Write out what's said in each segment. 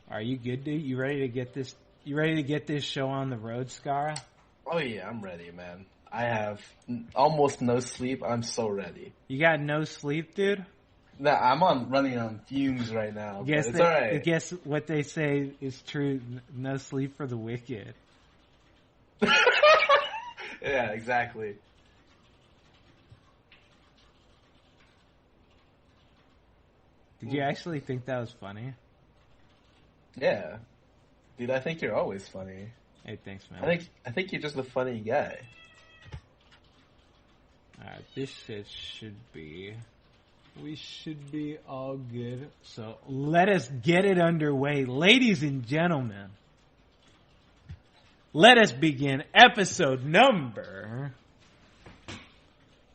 Are you good, dude? You ready to get this? You ready to get this show on the road, Skara? Oh yeah, I'm ready, man. I have almost no sleep. I'm so ready. You got no sleep, dude? Nah, I'm running on fumes right now, but it's alright. I guess what they say is true. No sleep for the wicked. Yeah, exactly. Did you actually think that was funny? Yeah. Dude, I think you're always funny. Hey, thanks, man. I think you're just a funny guy. Alright, this shit should be... We should be all good. So, let us get it underway. Ladies and gentlemen, let us begin episode number...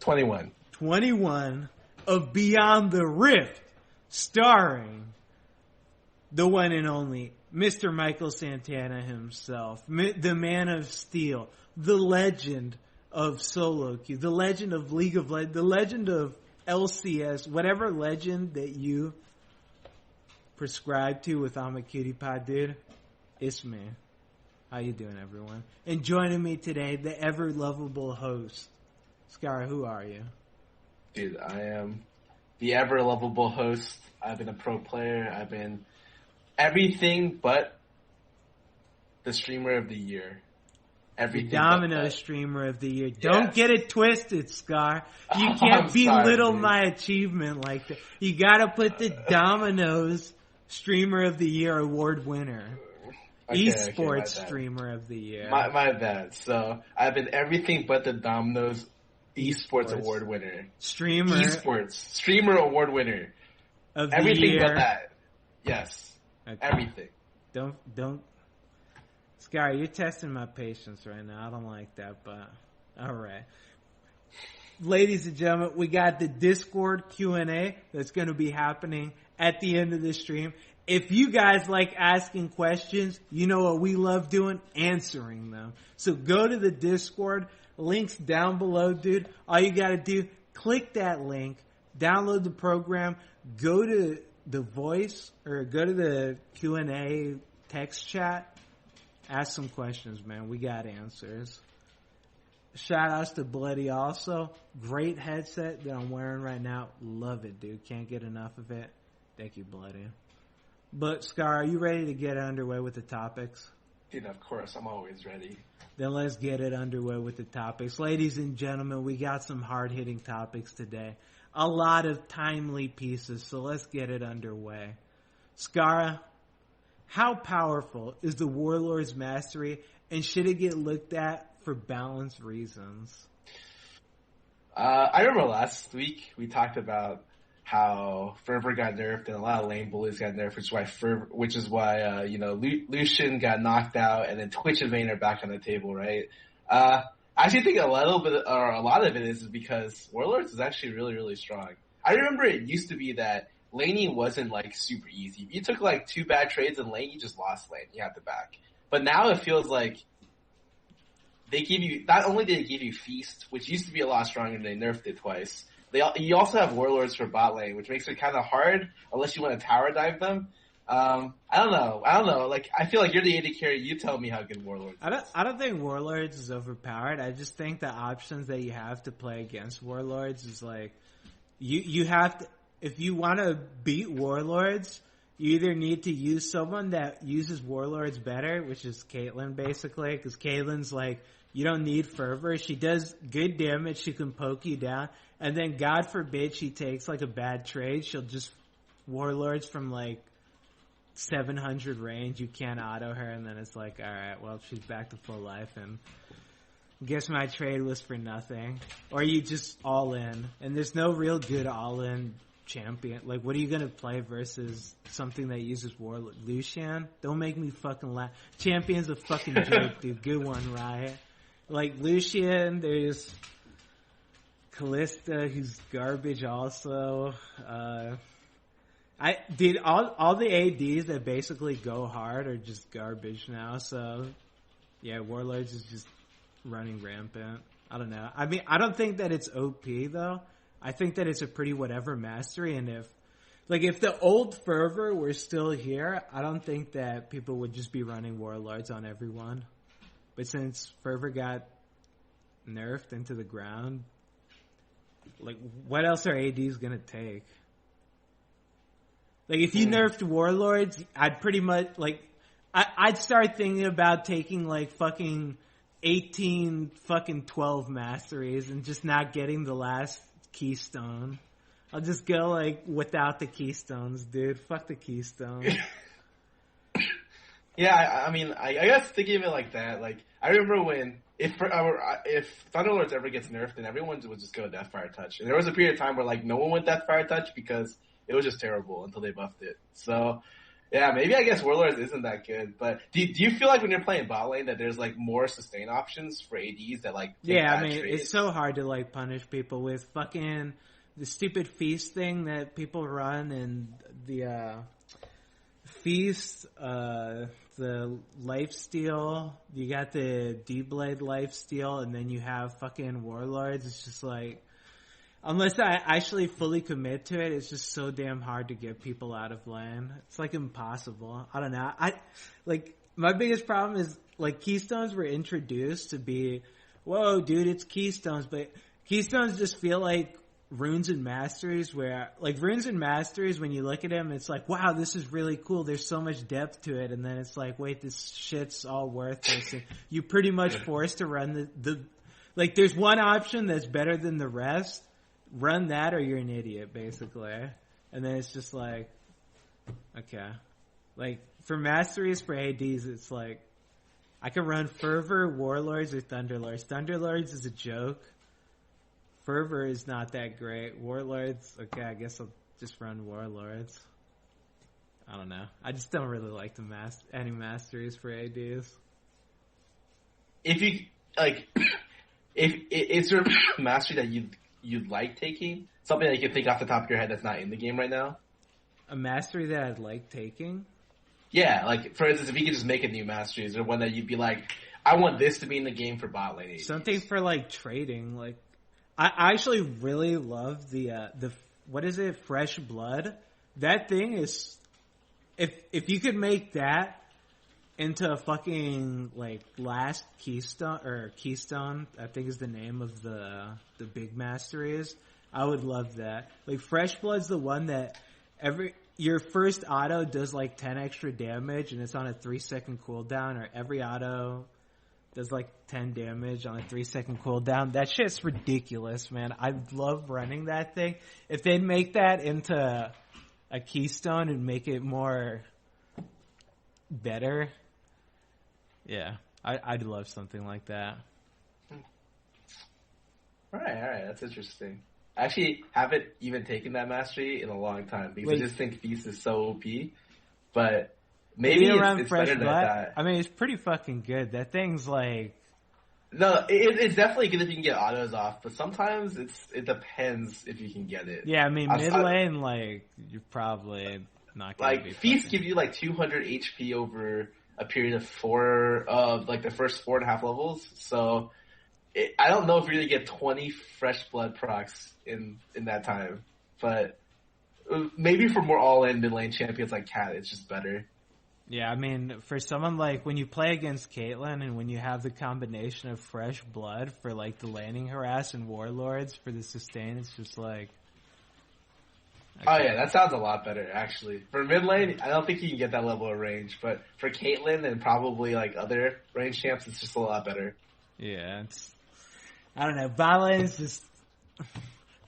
21 of Beyond the Rift, starring the one and only Mr. Michael Santana himself, the Man of Steel, the legend of solo queue, the legend of League of Legends, the legend of LCS, whatever legend that you prescribe to with I'm a Cutie Pie, dude, it's me. How you doing, everyone? And joining me today, the ever-lovable host, Skara, who are you? Dude, I am the ever-lovable host. I've been a pro player. I've been everything but the streamer of the year. Everything the Domino streamer of the year. Don't get it twisted, Scar. You can't belittle my achievement like that. You gotta put the Domino's streamer of the year award winner. Esports streamer of the year. My bad. So I've been everything but the Domino's Esports award winner. Streamer award winner. Of the everything year. But that. Yes. Okay. Everything. Don't. Sky, you're testing my patience right now. I don't like that, but alright. Ladies and gentlemen, we got the Discord Q&A that's going to be happening at the end of the stream. If you guys like asking questions, you know what we love doing? Answering them. So go to the Discord. Links down below, dude. All you got to do, click that link, download the program, go to the voice, or go to the Q&A text chat. Ask some questions, man. We got answers. Shout outs to Bloody also. Great headset that I'm wearing right now. Love it, dude. Can't get enough of it. Thank you, Bloody. But, Scar, are you ready to get underway with the topics? Dude, of course. I'm always ready. Then let's get it underway with the topics. Ladies and gentlemen, we got some hard-hitting topics today. A lot of timely pieces, so let's get it underway. Skara, how powerful is the Warlord's mastery, and should it get looked at for balanced reasons? I remember last week we talked about how Fervor got nerfed and a lot of lane bullies got nerfed, which is why Lucian got knocked out and then Twitch and Vayne are back on the table, right? I actually think a lot of it is because Warlords is actually really, really strong. I remember it used to be that laning wasn't like super easy. If you took like 2 bad trades in lane, you just lost lane. You had to back. But now it feels like they give you, not only did they give you Feast, which used to be a lot stronger and they nerfed it twice. You also have Warlords for bot lane, which makes it kind of hard unless you want to tower dive them. I don't know. Like, I feel like you're the AD carry. You tell me how good Warlords is. I don't think Warlords is overpowered. I just think the options that you have to play against Warlords is like, you have to, if you want to beat Warlords, you either need to use someone that uses Warlords better, which is Caitlyn basically, because Caitlyn's like, you don't need Fervor. She does good damage. She can poke you down. And then God forbid she takes like a bad trade. She'll just Warlords from like 700 range. You can't auto her. And then it's like, all right, well, she's back to full life. And guess my trade was for nothing. Or you just all in. And there's no real good all in champion. Like, what are you going to play versus something that uses Warlord? Lucian? Don't make me fucking laugh. Champion's a fucking joke, dude. Good one, Riot. Like, Lucian, there's Callista, who's garbage also. All the ADs that basically go hard are just garbage now. So, yeah, Warlords is just running rampant. I don't know. I mean, I don't think that it's OP, though. I think that it's a pretty whatever mastery, and if Like, if the old fervor were still here, I don't think that people would just be running Warlords on everyone. But since fervor got nerfed into the ground, like, what else are ADs gonna take? Like, if you nerfed Warlords, I'd pretty much, like, I'd start thinking about taking, like, fucking 18 fucking 12 masteries and just not getting the last keystone. I'll just go, like, without the keystones, dude. Fuck the keystone. Yeah, I mean, I guess thinking of it like that, like, I remember when, if Thunderlords ever gets nerfed, then everyone would just go Deathfire Touch. And there was a period of time where, like, no one went Deathfire Touch because it was just terrible until they buffed it. So, yeah, maybe I guess Warlords isn't that good. But do you feel like when you're playing bot lane that there's, like, more sustain options for ADs that, like, take yeah, I mean, trades? it's so hard to, like, punish people with fucking the stupid feast thing that people run and the feast, the lifesteal. You got the D-Blade lifesteal, and then you have fucking Warlords. It's just like, unless I actually fully commit to it, it's just so damn hard to get people out of lane. It's like impossible. I don't know. My biggest problem is, like, Keystones were introduced to be, whoa, dude, it's Keystones, but Keystones just feel like Runes and Masteries, where, like, Runes and Masteries, when you look at them, it's like, wow, this is really cool. There's so much depth to it. And then it's like, wait, this shit's all worthless. And you pretty much forced to run like, there's one option that's better than the rest. Run that or you're an idiot, basically. And then it's just like, okay. Like, for Masteries, for ADs, it's like, I can run Fervor, Warlords, or Thunderlords. Thunderlords is a joke. Fervor is not that great. Warlords, okay, I guess I'll just run Warlords. I don't know. I just don't really like any Masteries for ADs. If you, like, is there a Mastery that you'd like taking? Something that you can think off the top of your head that's not in the game right now? A Mastery that I'd like taking? Yeah, like, for instance, if you could just make a new Mastery, is there one that you'd be like, I want this to be in the game for bot lane ADs? Something for, like, trading, like, I actually really love the what is it? Fresh Blood. That thing is, if you could make that into a fucking, like, last Keystone, I think is the name of the big masteries, I would love that. Like, Fresh Blood's the one that your first auto does like 10 extra damage and it's on a 3-second cooldown, or every auto does like 10 damage on a 3-second cooldown. That shit's ridiculous, man. I love running that thing. If they'd make that into a Keystone and make it more better, yeah, I'd love something like that. Alright, that's interesting. I actually haven't even taken that mastery in a long time because I just think Feast is so OP, but maybe it's better than that. I mean, it's pretty fucking good. That thing's like... No, it's definitely good if you can get autos off, but sometimes it depends if you can get it. Yeah, I mean, mid lane, like, you're probably not going to be... Like, Feast gives you like 200 HP over a period of like the first 4.5 levels, so I don't know if you're going to get 20 fresh blood procs in that time, but maybe for more all-in mid-lane champions like Cat, it's just better. Yeah, I mean, for someone like, when you play against Caitlyn and when you have the combination of fresh blood for, like, the laning harass and warlords for the sustain, it's just like... Okay. Oh yeah, that sounds a lot better, actually. For mid lane, I don't think you can get that level of range, but for Caitlyn and probably, like, other range champs, it's just a lot better. Yeah, I don't know, bot lane's just...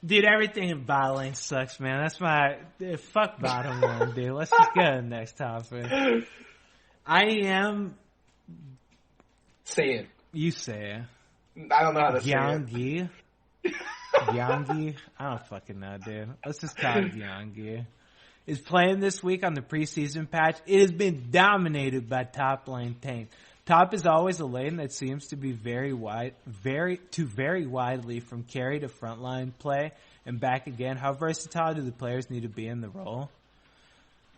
Dude, everything in bot lane sucks, man. That's fuck bottom lane, dude. Let's just go to the next topic. Say it. You say it. I don't know how to Gyeonggi? Gyeonggi? I don't fucking know, dude. Let's just call it Gyeonggi. Is playing this week on the preseason patch. It has been dominated by top lane tank. Top is always a lane that seems to be very widely from carry to frontline play and back again. How versatile do the players need to be in the role?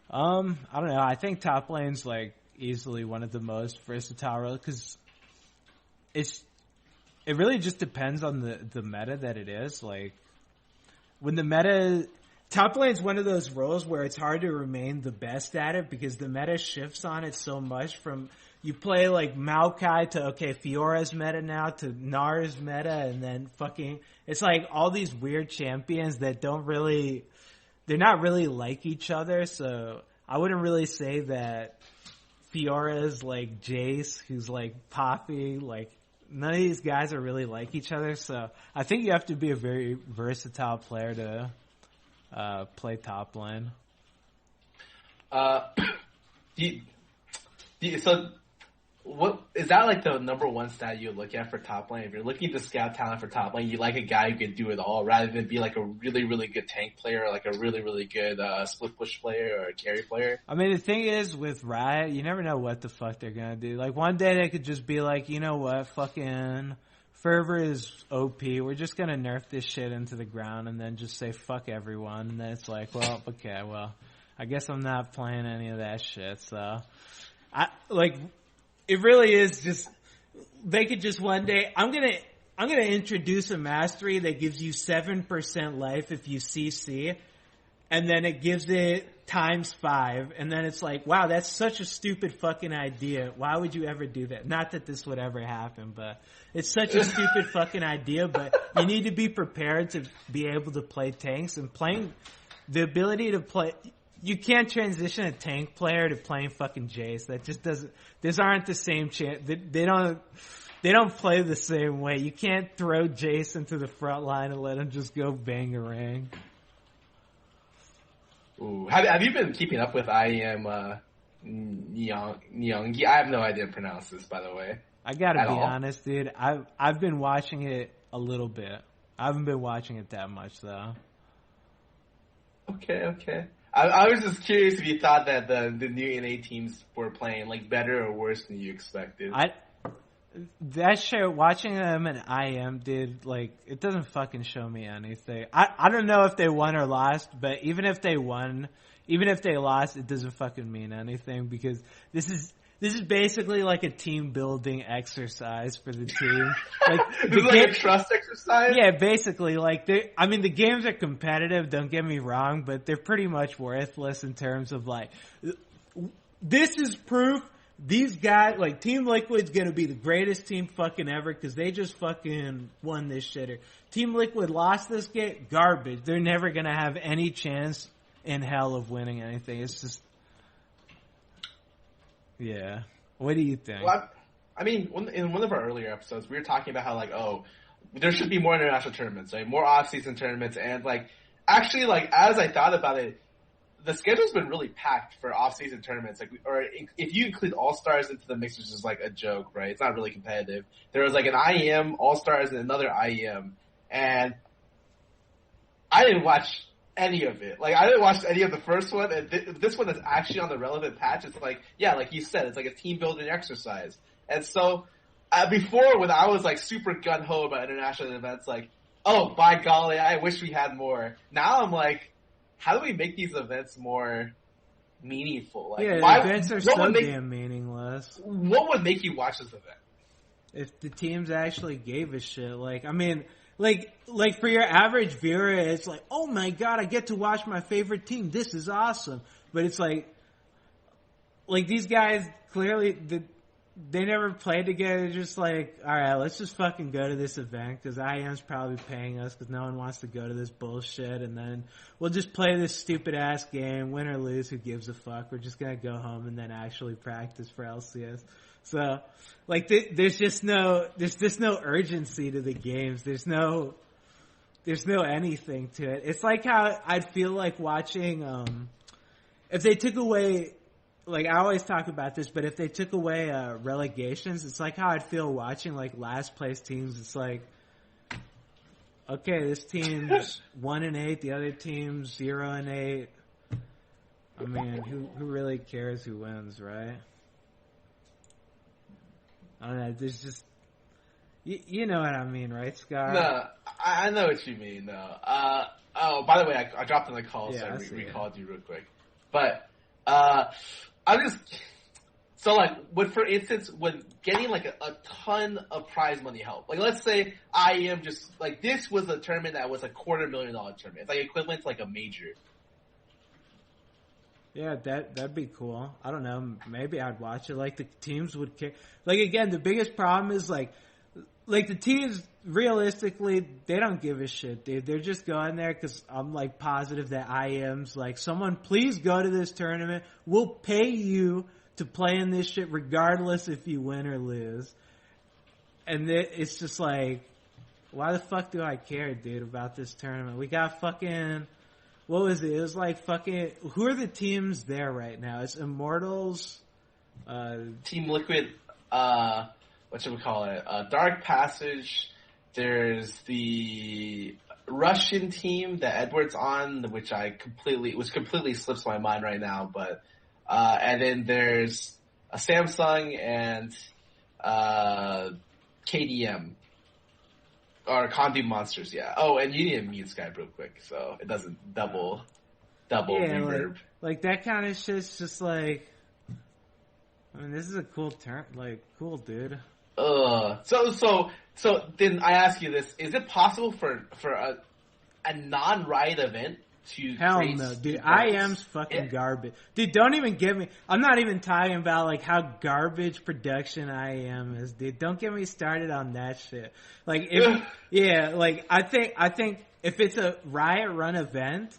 I don't know. I think top lane's like easily one of the most versatile roles because it really just depends on the meta that it is. Like when the meta, top lane's one of those roles where it's hard to remain the best at it because the meta shifts on it so much from you play like Maokai to, okay, Fiora's meta now to Nara's meta and then fucking, it's like all these weird champions that they're not really like each other, so I wouldn't really say that Fiora's like Jace, who's like Poppy, like none of these guys are really like each other, so I think you have to be a very versatile player to play top lane. So what is that like the number one stat you look at for top lane? If you're looking to scout talent for top lane, you like a guy who can do it all rather than be like a really, really good tank player or like a really, really good split push player or a carry player. I mean, the thing is with Riot, you never know what the fuck they're gonna do. Like one day they could just be like, you know what, fucking Fervor is OP. We're just gonna nerf this shit into the ground and then just say fuck everyone. And then it's like, well, okay, well, I guess I'm not playing any of that shit. So, it really is just, they could just one day, I'm gonna introduce a mastery that gives you 7% life if you CC, and then it gives it times 5, and then it's like, wow, that's such a stupid fucking idea. Why would you ever do that? Not that this would ever happen, but it's such a stupid fucking idea, but you need to be prepared to be able to play tanks, and playing, the ability to play, you can't transition a tank player to playing fucking Jace. That just doesn't, these aren't the same chance, they don't play the same way. You can't throw Jace into the front line and let him just go bangarang. Ooh, have you been keeping up with IEM Nyonggi? I have no idea to pronounce this, by the way. I gotta be honest, dude. I've been watching it a little bit. I haven't been watching it that much, though. Okay. I was just curious if you thought that the new NA teams were playing like better or worse than you expected. That show, watching them in IM, dude, like, it doesn't fucking show me anything. I don't know if they won or lost, but even if they lost, it doesn't fucking mean anything because this is basically like a team building exercise for the team. Like, this is like a trust exercise? Yeah, basically. Like, the games are competitive, don't get me wrong, but they're pretty much worthless in terms of like, this is proof. These guys, like, Team Liquid's gonna be the greatest team fucking ever because they just fucking won this shitter. Team Liquid lost this game, garbage. They're never gonna have any chance in hell of winning anything. It's just, yeah. What do you think? Well, in one of our earlier episodes, we were talking about how, like, there should be more international tournaments, like, more off-season tournaments, and, like, actually, like, as I thought about it, the schedule's been really packed for off-season tournaments. Like, or if you include All-Stars into the mix, which is like a joke, right? It's not really competitive. There was like an IEM, All-Stars, and another IEM, and I didn't watch any of it. Like, I didn't watch any of the first one, and this one is actually on the relevant patch. It's like, yeah, like you said, it's like a team-building exercise. And so, before, when I was like super gung-ho about international events, like, oh, by golly, I wish we had more. Now I'm like, how do we make these events more meaningful? Like, yeah, events are so damn meaningless. What would make you watch this event? If the teams actually gave a shit. Like, I mean, like for your average viewer, it's like, oh my god, I get to watch my favorite team. This is awesome. But it's like these guys clearly, they never played together. Just like, all right, let's just fucking go to this event because IM's probably paying us because no one wants to go to this bullshit, and then we'll just play this stupid ass game, win or lose, who gives a fuck? We're just gonna go home and then actually practice for LCS. So, like, there's just no urgency to the games. There's no anything to it. It's like how I'd feel like watching if they took away. Like, I always talk about this, but if they took away relegations, it's like how I'd feel watching, like, last place teams. It's like, okay, this team's 1-8, the other team's 0-8. I mean, who really cares who wins, right? I don't know, there's just, you know what I mean, right, Scar? No, I know what you mean, though. By the way, I dropped on the call, so I recalled you real quick. But, So like, for instance, when getting like a ton of prize money help, like let's say IEM just like this was a tournament that was a $250,000 tournament. It's like equivalent to like a major. Yeah, that'd be cool. I don't know. Maybe I'd watch it. Like the teams would care. Like again, the biggest problem is like the teams realistically they don't give a shit, dude. They're just going there because I'm like positive that IM's like someone please go to this tournament. We'll pay you to play in this shit regardless if you win or lose. And it's just like, why the fuck do I care, dude, about this tournament? We got fucking. What was it? It was like fucking. Who are the teams there right now? It's Immortals, Team Liquid. What should we call it? Dark Passage. There's the Russian team that Edward's on, which completely slips my mind right now. But and then there's a Samsung and KDM. Or Condu Monsters, yeah. Oh, and you need to mute Skype real quick, so it doesn't double reverb. Like that kind of shit's just like, I mean, this is a cool cool dude. So then I ask you this: is it possible for a non-riot event to Hell no, dude. IM's fucking garbage. Dude, don't even get me. I'm not even talking about like how garbage production IM is, dude. Don't get me started on that shit. Like I think if it's a Riot run event,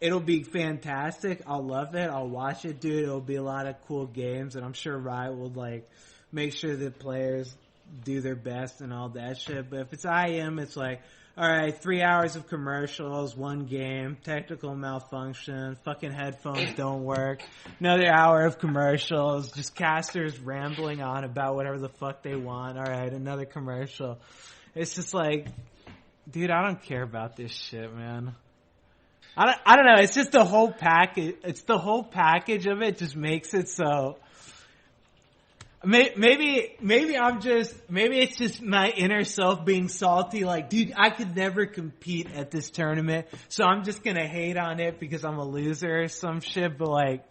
it'll be fantastic. I'll love it. I'll watch it, dude. It'll be a lot of cool games, and I'm sure Riot will like make sure that players do their best and all that shit. But if it's IM, it's like, all right, 3 hours of commercials, one game, technical malfunction, fucking headphones don't work, another hour of commercials, just casters rambling on about whatever the fuck they want. All right, another commercial. It's just like, dude, I don't care about this shit, man. I don't know. It's just the whole package. It's the whole package of it just makes it so. Maybe it's just my inner self being salty. Like, dude, I could never compete at this tournament, so I'm just gonna hate on it because I'm a loser or some shit. But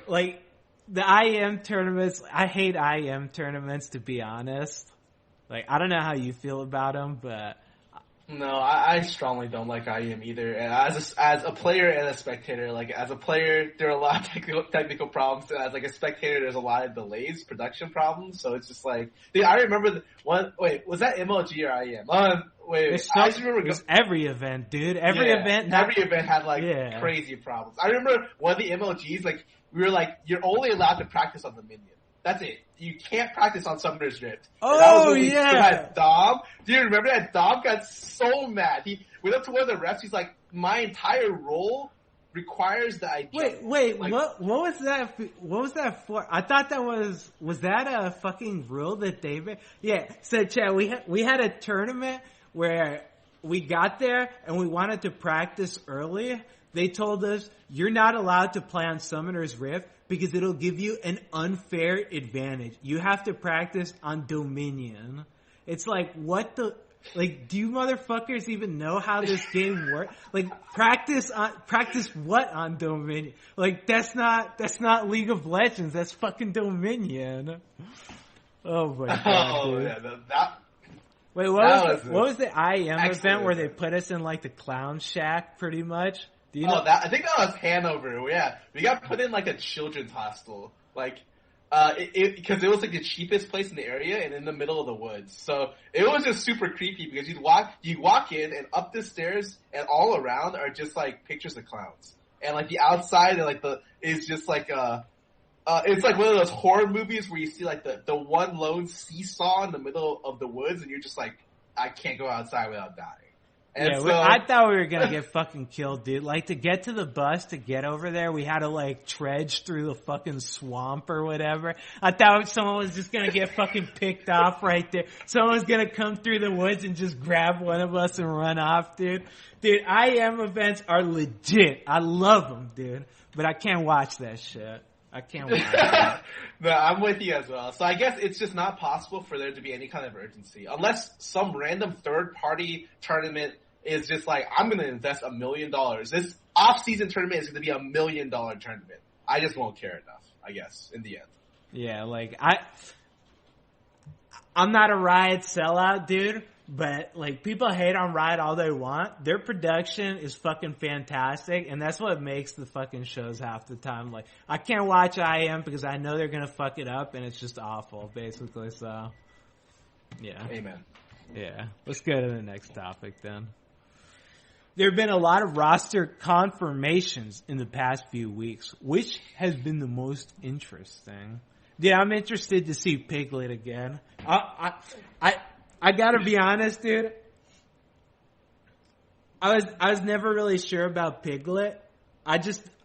like the IM tournaments, I hate IM tournaments, to be honest. Like, I don't know how you feel about them, but. No, I strongly don't like IEM either. And as a player and a spectator, like as a player, there are a lot of technical problems. And as like a spectator, there's a lot of delays, production problems. So it's just like, dude, I remember wait, was that MLG or IEM? I just remember. It was every event, dude. Every event had like crazy problems. I remember one of the MLGs, like we were like, you're only allowed to practice on the minion. That's it. You can't practice on Summoner's Rift. Oh, yeah. Dom. Do you remember that? Dom got so mad. He went up to one of the refs. He's like, my entire role requires that I jump. Wait. Like, what was that? What was that for? I thought that was that a fucking rule that they made? Yeah. So, Chad, we had a tournament where we got there and we wanted to practice early. They told us, you're not allowed to play on Summoner's Rift because it'll give you an unfair advantage. You have to practice on Dominion. It's like, what the... Like, do you motherfuckers even know how this game works? Like, practice what on Dominion? Like, that's not League of Legends. That's fucking Dominion. Oh my god, dude. Yeah, Wait, what was the IEM event where they put us in like the clown shack, pretty much? Do you know? I think that was Hanover. Yeah, we got put in like a children's hostel, like, because it was like the cheapest place in the area and in the middle of the woods. So it was just super creepy because you walk in and up the stairs and all around are just like pictures of clowns, and like the outside and like is just like it's like one of those horror movies where you see like the one lone seesaw in the middle of the woods and you're just like, I can't go outside without dying. And yeah, I thought we were gonna get fucking killed, dude. Like, to get to the bus, to get over there, we had to like trudge through the fucking swamp or whatever. I thought someone was just gonna get fucking picked off right there. Someone was gonna come through the woods and just grab one of us and run off, dude. Dude, IM events are legit. I love them, dude. But I can't watch that shit. I can't watch that. No, I'm with you as well. So I guess it's just not possible for there to be any kind of urgency. Unless some random third-party tournament is just like, I'm going to invest $1 million. This off-season tournament is going to be $1 million tournament. I just won't care enough. I guess, in the end. Yeah, like I'm not a Riot sellout, dude, but like people hate on Riot all they want. Their production is fucking fantastic, and that's what makes the fucking shows half the time. Like I can't watch IM because I know they're gonna fuck it up, and it's just awful, basically. So, yeah. Amen. Yeah. Let's go to the next topic then. There have been a lot of roster confirmations in the past few weeks. Which has been the most interesting? Yeah, I'm interested to see Piglet again. I gotta be honest, dude. I was never really sure about Piglet.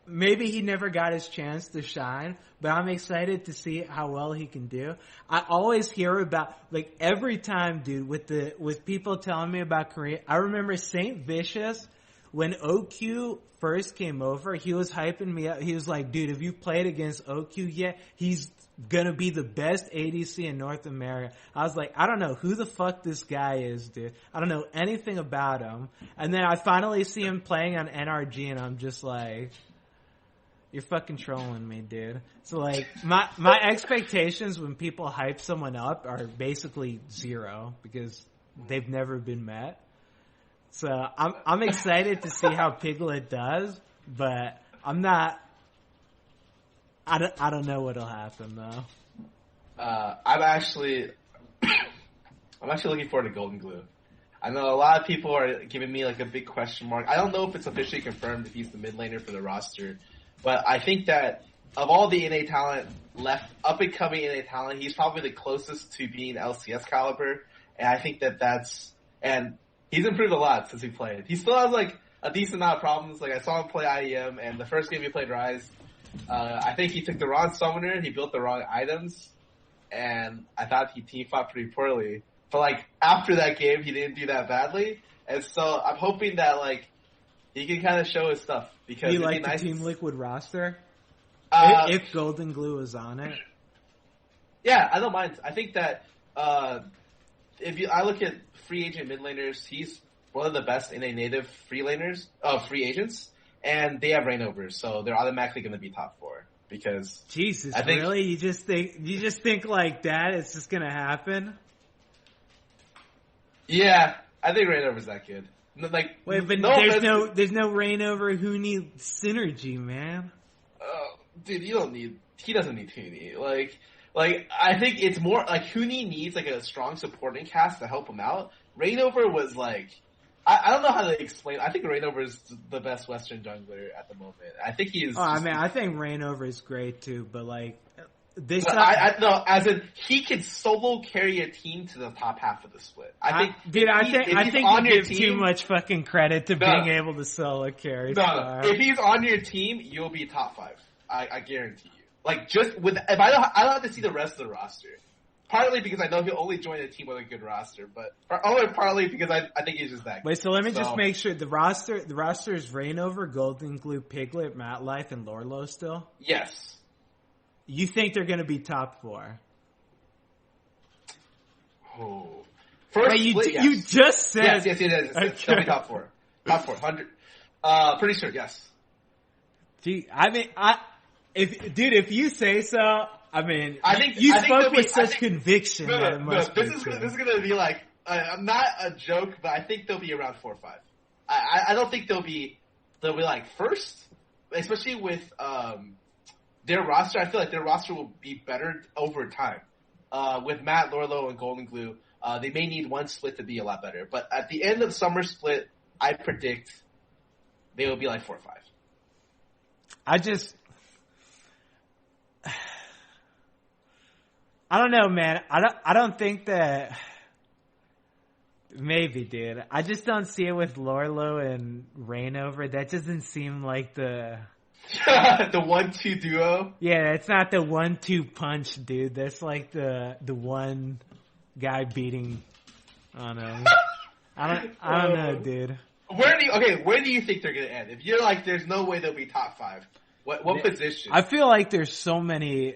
Maybe he never got his chance to shine, but I'm excited to see how well he can do. I always hear about, like, every time, dude, with people telling me about Korea. I remember Saint Vicious, when OQ first came over, he was hyping me up. He was like, dude, have you played against OQ yet? He's gonna be the best ADC in North America. I was like, I don't know who the fuck this guy is, dude. I don't know anything about him. And then I finally see him playing on NRG, and I'm just like, you're fucking trolling me, dude. So like, my expectations when people hype someone up are basically zero because they've never been met. So I'm excited to see how Piglet does, but I'm not. I don't know what'll happen though. I'm actually looking forward to Golden Glue. I know a lot of people are giving me like a big question mark. I don't know if it's officially confirmed if he's the mid laner for the roster, but I think that of all the NA talent left, up and coming NA talent, he's probably the closest to being LCS caliber, and I think and he's improved a lot since he played. He still has like a decent amount of problems. Like I saw him play IEM, and the first game he played Rise, I think he took the wrong summoner, he built the wrong items, and I thought he team fought pretty poorly. But like after that game, he didn't do that badly, and so I'm hoping that like he can kind of show his stuff because you like nice the Team Liquid roster if Golden Glue is on it. Yeah, I don't mind. I think that I look at free agent mid laners, he's one of the best NA native free agents. And they have Rainovers, so they're automatically going to be top 4 because Jesus, really? You just think like that? It's just going to happen? Yeah, I think Rainover's that good. Like, wait, but there's no Rainover who needs synergy, man. Dude, he doesn't need Huni. Like I think it's more like Huni needs like a strong supporting cast to help him out. Rainover was like. I don't know how to explain. I think Rainover is the best Western jungler at the moment. I think he is. I think Rainover is great too, but like this. No, as in he can solo carry a team to the top half of the split. I think you give too much fucking credit to being able to solo carry. No, if he's on your team, you'll be top 5. I guarantee you. Like just with if I don't have to see the rest of the roster. Partly because I know he'll only join a team with a good roster, but partly because I think he's just that good. Wait, so let me just make sure the roster is Rainover, Golden Glue, Piglet, Matt Life, and Lorlo still? Yes. You think they're going to be top 4? Oh. First Wait, split, yes. You just said... Yes. Okay. They'll be top 4. Top 4, 100. Pretty sure, yes. Gee, I mean, if you say so... I mean, I think you spoke with such conviction. This is going to be like, not a joke, but I think they'll be around 4 or 5. I don't think they'll be like first, especially with their roster. I feel like their roster will be better over time. With Matt, Lorlo, and Golden Glue, they may need one split to be a lot better. But at the end of summer split, I predict they will be like 4 or 5. I don't know, man. I don't think that. Maybe, dude. I just don't see it with Lorlo and Rainover. That doesn't seem like the 1-2 duo. Yeah, it's not the 1-2 punch, dude. That's like the one guy beating. I don't know. I don't know, dude. Where do you think they're gonna end? If you're like, there's no way they'll be top 5. What position? I feel like there's so many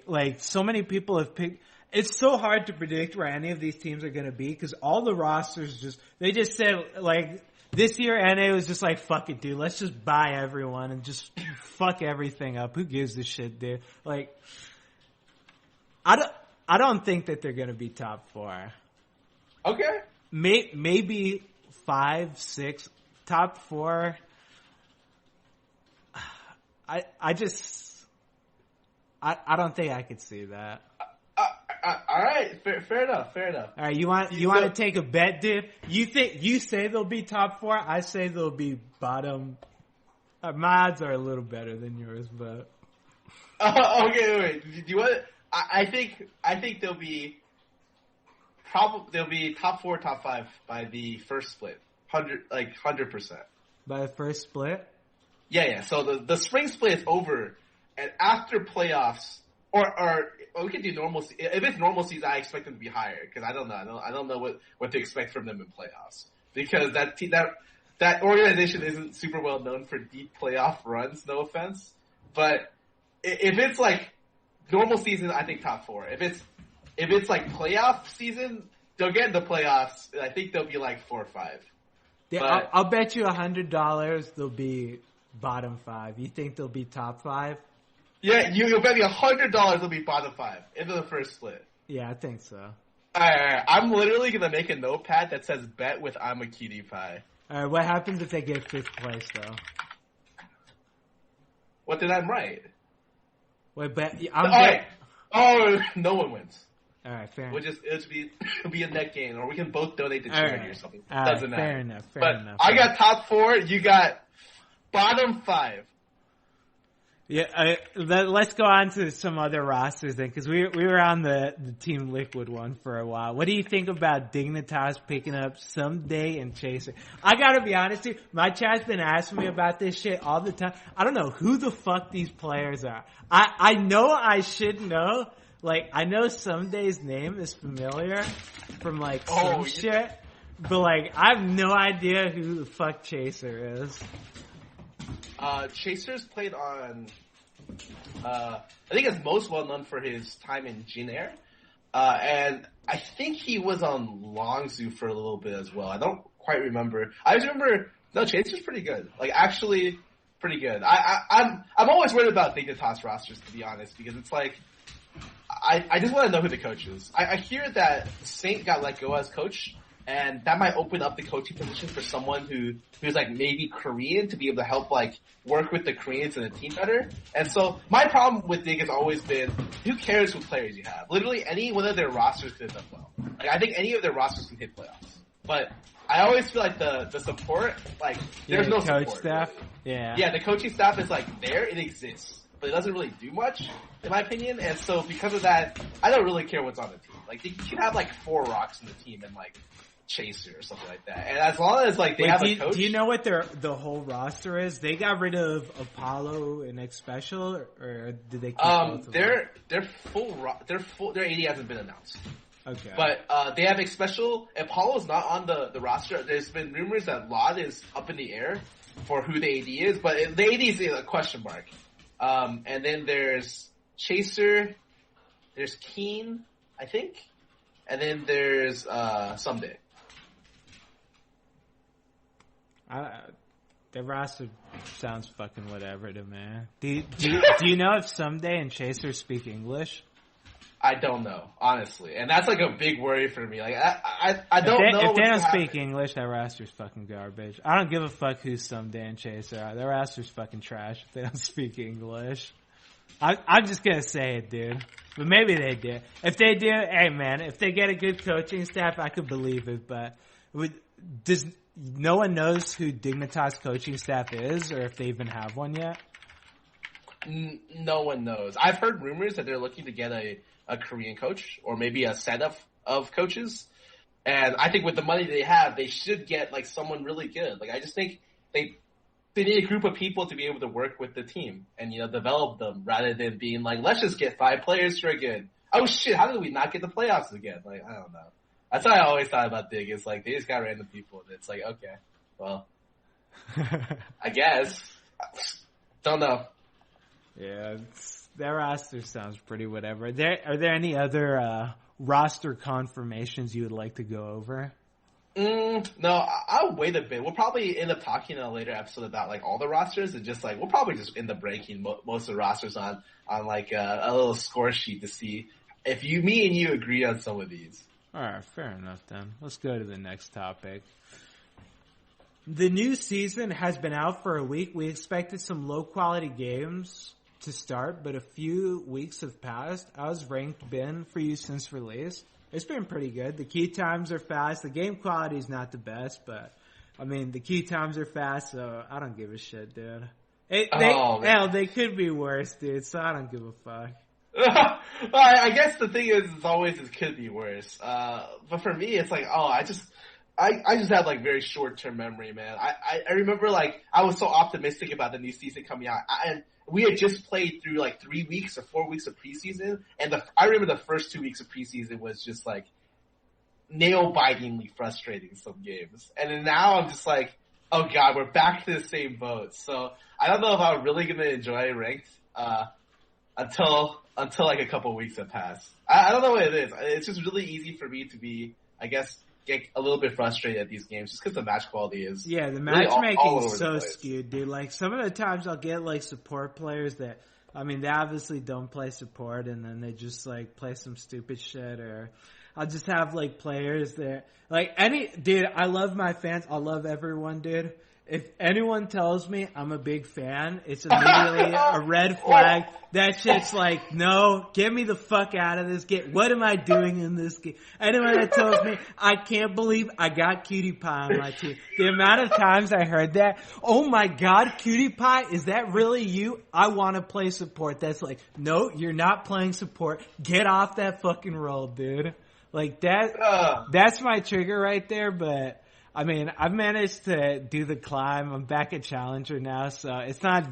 people have picked. It's so hard to predict where any of these teams are going to be because all the rosters they just said like this year NA was just like fuck it, dude. Let's just buy everyone and just fuck everything up. Who gives a shit, dude? Like I don't think that they're going to be top 4. Okay. Maybe 5, 6, top 4. I don't think I could see that. All right, fair enough. All right, you want to take a bet, dude? You say they'll be top 4? I say they'll be bottom. My odds are a little better than yours, but okay. Wait. Do you want? I think they'll be top 4, top 5 by the first split. 100%. By the first split? Yeah. So the spring split is over, and after playoffs, or we could do normal. If it's normal season, I expect them to be higher because I don't know. I don't know what to expect from them in playoffs because that organization isn't super well known for deep playoff runs. No offense, but if it's like normal season, I think top 4. If it's like playoff season, they'll get in the playoffs. I think they'll be like 4 or 5. Yeah, but, I'll bet you $100 they'll be bottom 5. You think they'll be top 5? Yeah, you'll bet me $100 they'll be bottom 5 into the first split. Yeah, I think so. Alright, I'm literally gonna make a notepad that says bet with I'm a cutie pie. Alright, what happens if they get 5th place though? What did I write? Wait, but no one wins. Alright, fair enough. It'll be a net gain, or we can both donate to charity or something. Doesn't matter. Fair enough. I got top 4, you got bottom 5. Yeah, let's go on to some other rosters then, because we were on the Team Liquid one for a while. What do you think about Dignitas picking up Someday and Chaser? I gotta be honest with you, my chat's been asking me about this shit all the time. I don't know who the fuck these players are. I know I should know. Like, I know Someday's name is familiar from like some shit, but like, I have no idea who the fuck Chaser is. Chaser's played on, I think it's most well known for his time in Jin Air. And I think he was on Longzhu for a little bit as well. I don't quite remember. I just remember, no, Chaser's pretty good. Like, actually, pretty good. I'm always worried about Dignitas rosters, to be honest, because it's like, I just want to know who the coach is. I hear that Saint got let go as coach, and that might open up the coaching position for someone who's like maybe Korean to be able to help like work with the Koreans and the team better. And so my problem with Dig has always been, who cares what players you have? Literally any one of their rosters could have done well. Like I think any of their rosters can hit playoffs. But I always feel like the support, like there's no coach support. Staff. Really. Yeah, the coaching staff is like there, it exists, but it doesn't really do much, in my opinion. And so because of that, I don't really care what's on the team. Like you can have like 4 rocks in the team and like Chaser or something like that. And as long as like they have a coach. Do you know what the whole roster is? They got rid of Apollo and X Special, or did they keep both of them? They're full. Their AD hasn't been announced. Okay. But they have X Special. Apollo's not on the roster. There's been rumors that Lod is up in the air for who the AD is, but the AD is a question mark. And then there's Chaser, there's Keen, I think, and then there's Someday. The roster sounds fucking whatever to me. Do you know if Someday and Chaser speak English? I don't know, honestly, and that's like a big worry for me. Like I don't know if they don't speak English. That roster's fucking garbage. I don't give a fuck who Someday and Chaser are. Their roster's fucking trash if they don't speak English. I'm just gonna say it, dude. But maybe they do. If they do, hey man, if they get a good coaching staff, I could believe it. But no one knows who Dignitas coaching staff is, or if they even have one yet? No one knows. I've heard rumors that they're looking to get a Korean coach, or maybe a set of coaches. And I think with the money they have, they should get like someone really good. Like I just think they need a group of people to be able to work with the team and, develop them rather than being like, let's just get 5 players who are good. Oh shit, how did we not get the playoffs again? Like, I don't know. That's what I always thought about Dig. It's like, they just got random people. And it's like, okay, well, I guess. Don't know. Yeah, their roster sounds pretty whatever. Are there any other roster confirmations you would like to go over? No, I'll wait a bit. We'll probably end up talking in a later episode about like all the rosters, and just like we'll probably just end up breaking most of the rosters on like a little score sheet to see if me and you agree on some of these. Alright, fair enough then. Let's go to the next topic. The new season has been out for a week. We expected some low quality games to start, but a few weeks have passed. How's ranked been for you since release? It's been pretty good. The key times are fast. The game quality is not the best, but I mean, the key times are fast, so I don't give a shit, dude. They could be worse, dude, so I don't give a fuck. I guess the thing is, it's always it could be worse. But for me, it's like, I just have like very short term memory, man. I remember like I was so optimistic about the new season coming out, and we had just played through like 3 weeks or 4 weeks of preseason, and I remember the first 2 weeks of preseason was just like nail bitingly frustrating some games, and then now I'm just like, oh god, we're back to the same boat. So I don't know if I'm really gonna enjoy ranked until like a couple weeks have passed. I don't know what it is. It's just really easy for me to be, I guess, get a little bit frustrated at these games just because the match quality is the matchmaking really is so skewed, dude. Like some of the times I'll get like support players that, I mean, they obviously don't play support and then they just like play some stupid shit, or I'll just have like players that like dude, I love my fans. I love everyone, dude. If anyone tells me I'm a big fan, it's immediately a red flag. That shit's like, no, get me the fuck out of this game. What am I doing in this game? Anyone that tells me, I can't believe I got Cutie Pie on my team. The amount of times I heard that, oh my god, Cutie Pie, is that really you? I want to play support. That's like, no, you're not playing support. Get off that fucking role, dude. Like that's my trigger right there, but I mean, I've managed to do the climb. I'm back at Challenger now, so it's not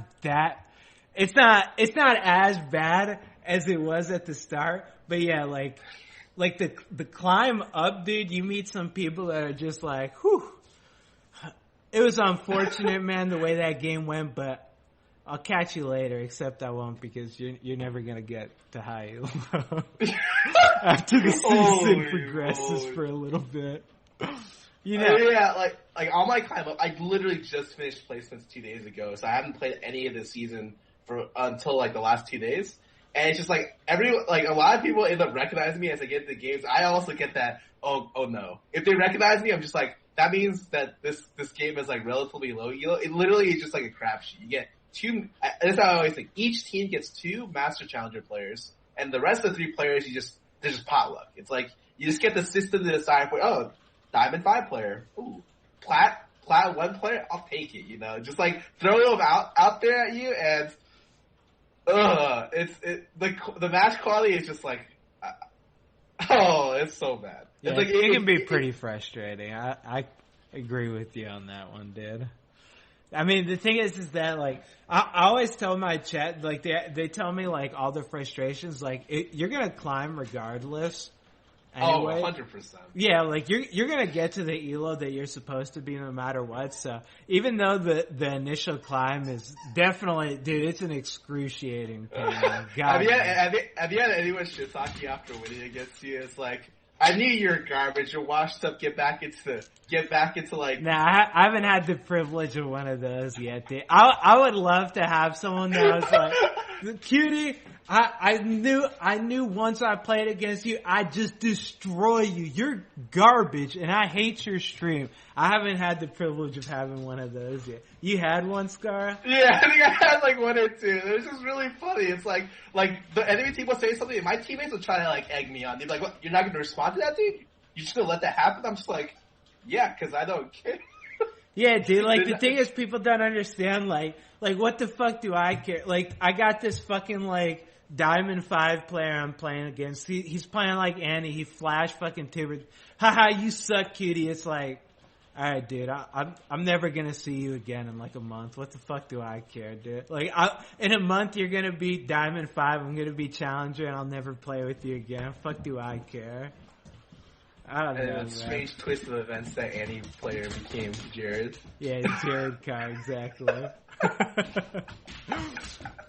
as bad as it was at the start. But yeah, like the climb up, dude, you meet some people that are just like, whew. It was unfortunate, man, the way that game went, but I'll catch you later, except I won't because you're never gonna get to high elo after the season progresses for a little bit. You know. Yeah, like on my climb up, I literally just finished placements 2 days ago, so I haven't played any of this season until like the last 2 days. And it's just like a lot of people end up recognizing me as I get into the games. I also get that, oh no. If they recognize me, I'm just like, that means that this game is like relatively low elo. It literally is just like a crapshoot. You get that's how I always think. Each team gets 2 Master Challenger players, and the rest of the 3 players they're just potluck. It's like, you just get the system to decide for, Diamond 5 player. Ooh. Plat 1 player? I'll take it, you know? Just like throw them out there at you, and the match quality is just like it's so bad. Yeah, it's like, it can be pretty frustrating. I agree with you on that one, dude. I mean, the thing is that like I always tell my chat, like they tell me like all the frustrations, like you're gonna climb regardless. Anyway. 100%. Yeah, like you're gonna get to the elo that you're supposed to be no matter what. So even though the initial climb is definitely, dude, it's an excruciating pain. Have you had anyone shit talk you after winning against you? It's like, I knew you're garbage. You're washed up. Get back into like. Nah, I haven't had the privilege of one of those yet, dude. I would love to have someone that was like, Cutie, I knew once I played against you, I'd just destroy you. You're garbage, and I hate your stream. I haven't had the privilege of having one of those yet. You had one, Scar? Yeah, I think I had like 1 or 2. It was just really funny. It's like the enemy team will say something, and my teammates will try to like egg me on. They'd be like, "What? You're not going to respond to that, dude? You're just going to let that happen?" I'm just like, "Yeah, because I don't care." Yeah, dude, like, the thing is, people don't understand, like, what the fuck do I care? Like, I got this fucking, like, Diamond 5 player I'm playing against. He's playing like Annie. He flash fucking Tibbert. Haha, you suck, Cutie. It's like, alright, dude, I'm never gonna see you again in, like, a month. What the fuck do I care, dude? Like, in a month, you're gonna be Diamond 5. I'm gonna be Challenger, and I'll never play with you again. Fuck do I care? I don't know. A strange twist of events that Annie player became Jared. Yeah, Jared Kai, exactly. But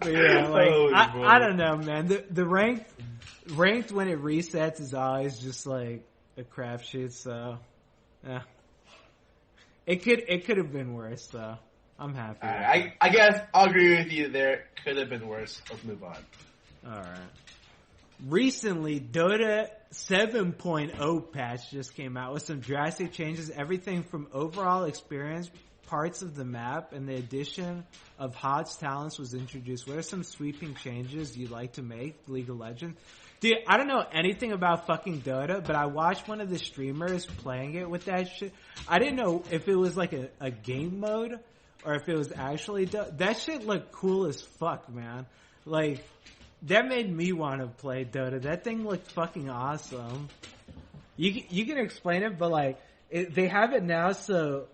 yeah, like, I don't know, man. The ranked when it resets is always just like a crapshoot. So, yeah, it could have been worse though. I'm happy. I guess I'll agree with you there. Could have been worse. Let's move on. All right. recently Dota 7.0 patch just came out with some drastic changes. Everything from overall experience, parts of the map, and the addition of HOTS talents was introduced. What are some sweeping changes you'd like to make, League of Legends? Dude, I don't know anything about fucking Dota, but I watched one of the streamers playing it with that shit. I didn't know if it was like a game mode or if it was actually Dota. That shit looked cool as fuck, man. Like, that made me want to play Dota. That thing looked fucking awesome. You can explain it, but like, they have it now so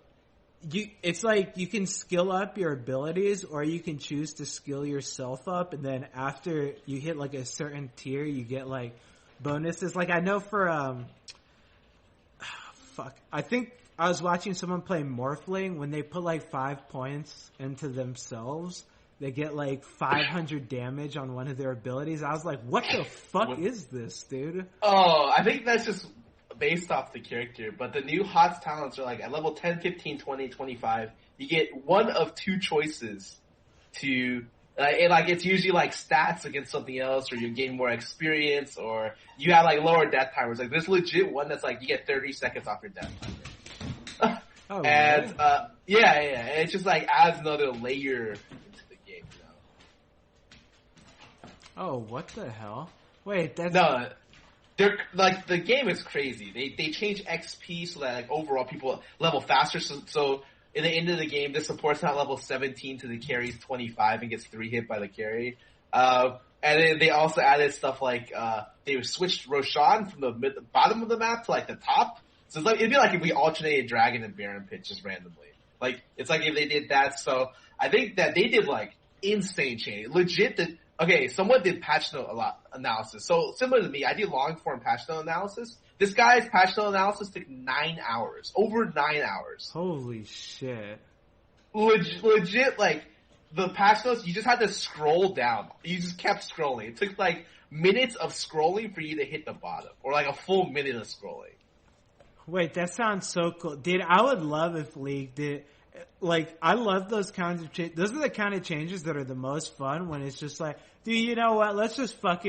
it's like you can skill up your abilities or you can choose to skill yourself up, and then after you hit like a certain tier you get like bonuses. Like I know for I think I was watching someone play Morphling. When they put like 5 points into themselves, they get like 500 damage on one of their abilities. I was like, what the fuck is this, dude? Oh, I think that's just based off the character, but the new HOTS talents are like at level 10, 15, 20, 25. You get one of two choices to, it's usually like stats against something else, or you gain more experience, or you have like lower death timers. Like there's legit one that's like you get 30 seconds off your death timer. Oh, and really? yeah, and it's just like adds another layer into the game. Oh, what the hell? Wait, that's no. They're like the game is crazy. They change XP so that like overall people level faster. So in the end of the game, the support's not level 17 to the carry's 25 and gets 3 hit by the carry. And then they also added stuff like they switched Roshan from the bottom of the map to like the top. So it's like it'd be like if we alternated Dragon and Baron Pit just randomly. Like it's like if they did that. So I think that they did like insane change. Legit that. Okay, someone did patch note analysis. So similar to me, I do long form patch note analysis. This guy's patch note analysis took 9 hours, over 9 hours. Holy shit! Legit, like the patch notes, you just had to scroll down. You just kept scrolling. It took like minutes of scrolling for you to hit the bottom, or like a full minute of scrolling. Wait, that sounds so cool, dude. I would love if League did. Like, I love those kinds of changes. Those are the kind of changes that are the most fun when it's just like, dude, you know what? Let's fuck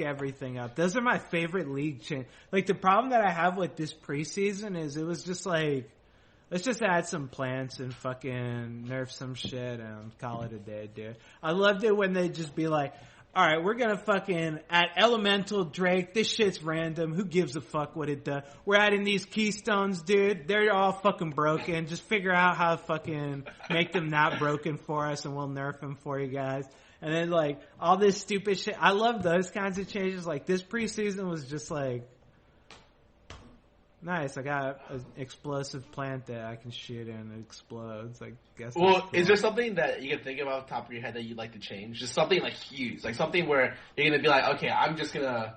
everything up. Those are my favorite League change. Like, the problem that I have with this preseason is it was just like, let's just add some plants and fucking nerf some shit and call it a day, dude. I loved it when they'd just be like, alright, we're gonna fucking add Elemental Drake. This shit's random. Who gives a fuck what it does? We're adding these keystones, dude. They're all fucking broken. Just figure out how to fucking make them not broken for us and we'll nerf them for you guys. And then like, all this stupid shit. I love those kinds of changes. Like, this preseason was just like, nice, I got an explosive plant that I can shoot and it explodes. I guess. Well, cool. Is there something that you can think about off the top of your head that you'd like to change? Just something like huge. Like something where you're going to be like, okay, I'm just going to...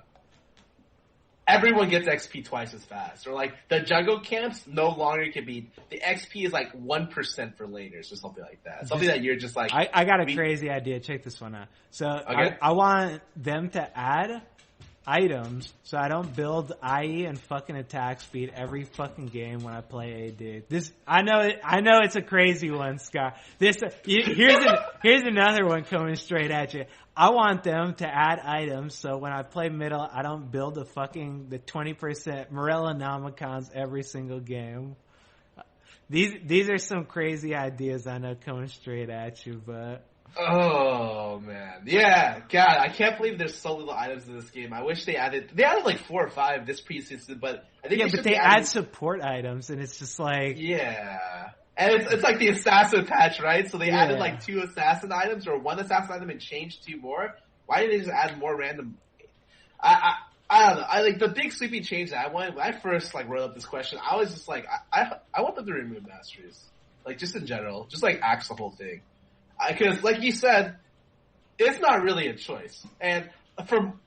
Everyone gets XP twice as fast. Or like, the jungle camps no longer can be... The XP is like 1% for laners or something like that. Something that you're just like... I got a crazy idea. Check this one out. So, okay. I want them to add items so I don't build IE and fucking attack speed every fucking game when I play AD. I know it's a crazy one, Scott. Here's another one coming straight at you. I want them to add items so when I play middle, I don't build the 20% Morella Nomicons every single game. These are some crazy ideas I know coming straight at you, but... Oh man, yeah, God, I can't believe there's so little items in this game. I wish they added like 4 or 5 this preseason, but I think they add support items, and it's just like and it's like the assassin patch, right? So they added like 2 assassin items or 1 assassin item and changed 2 more. Why didn't they just add more random? I don't know. I like the big sweeping change that I wanted when I first like wrote up this question. I was just like, I want them to remove masteries, like just in general, just like axe the whole thing. Because, like you said, it's not really a choice. And from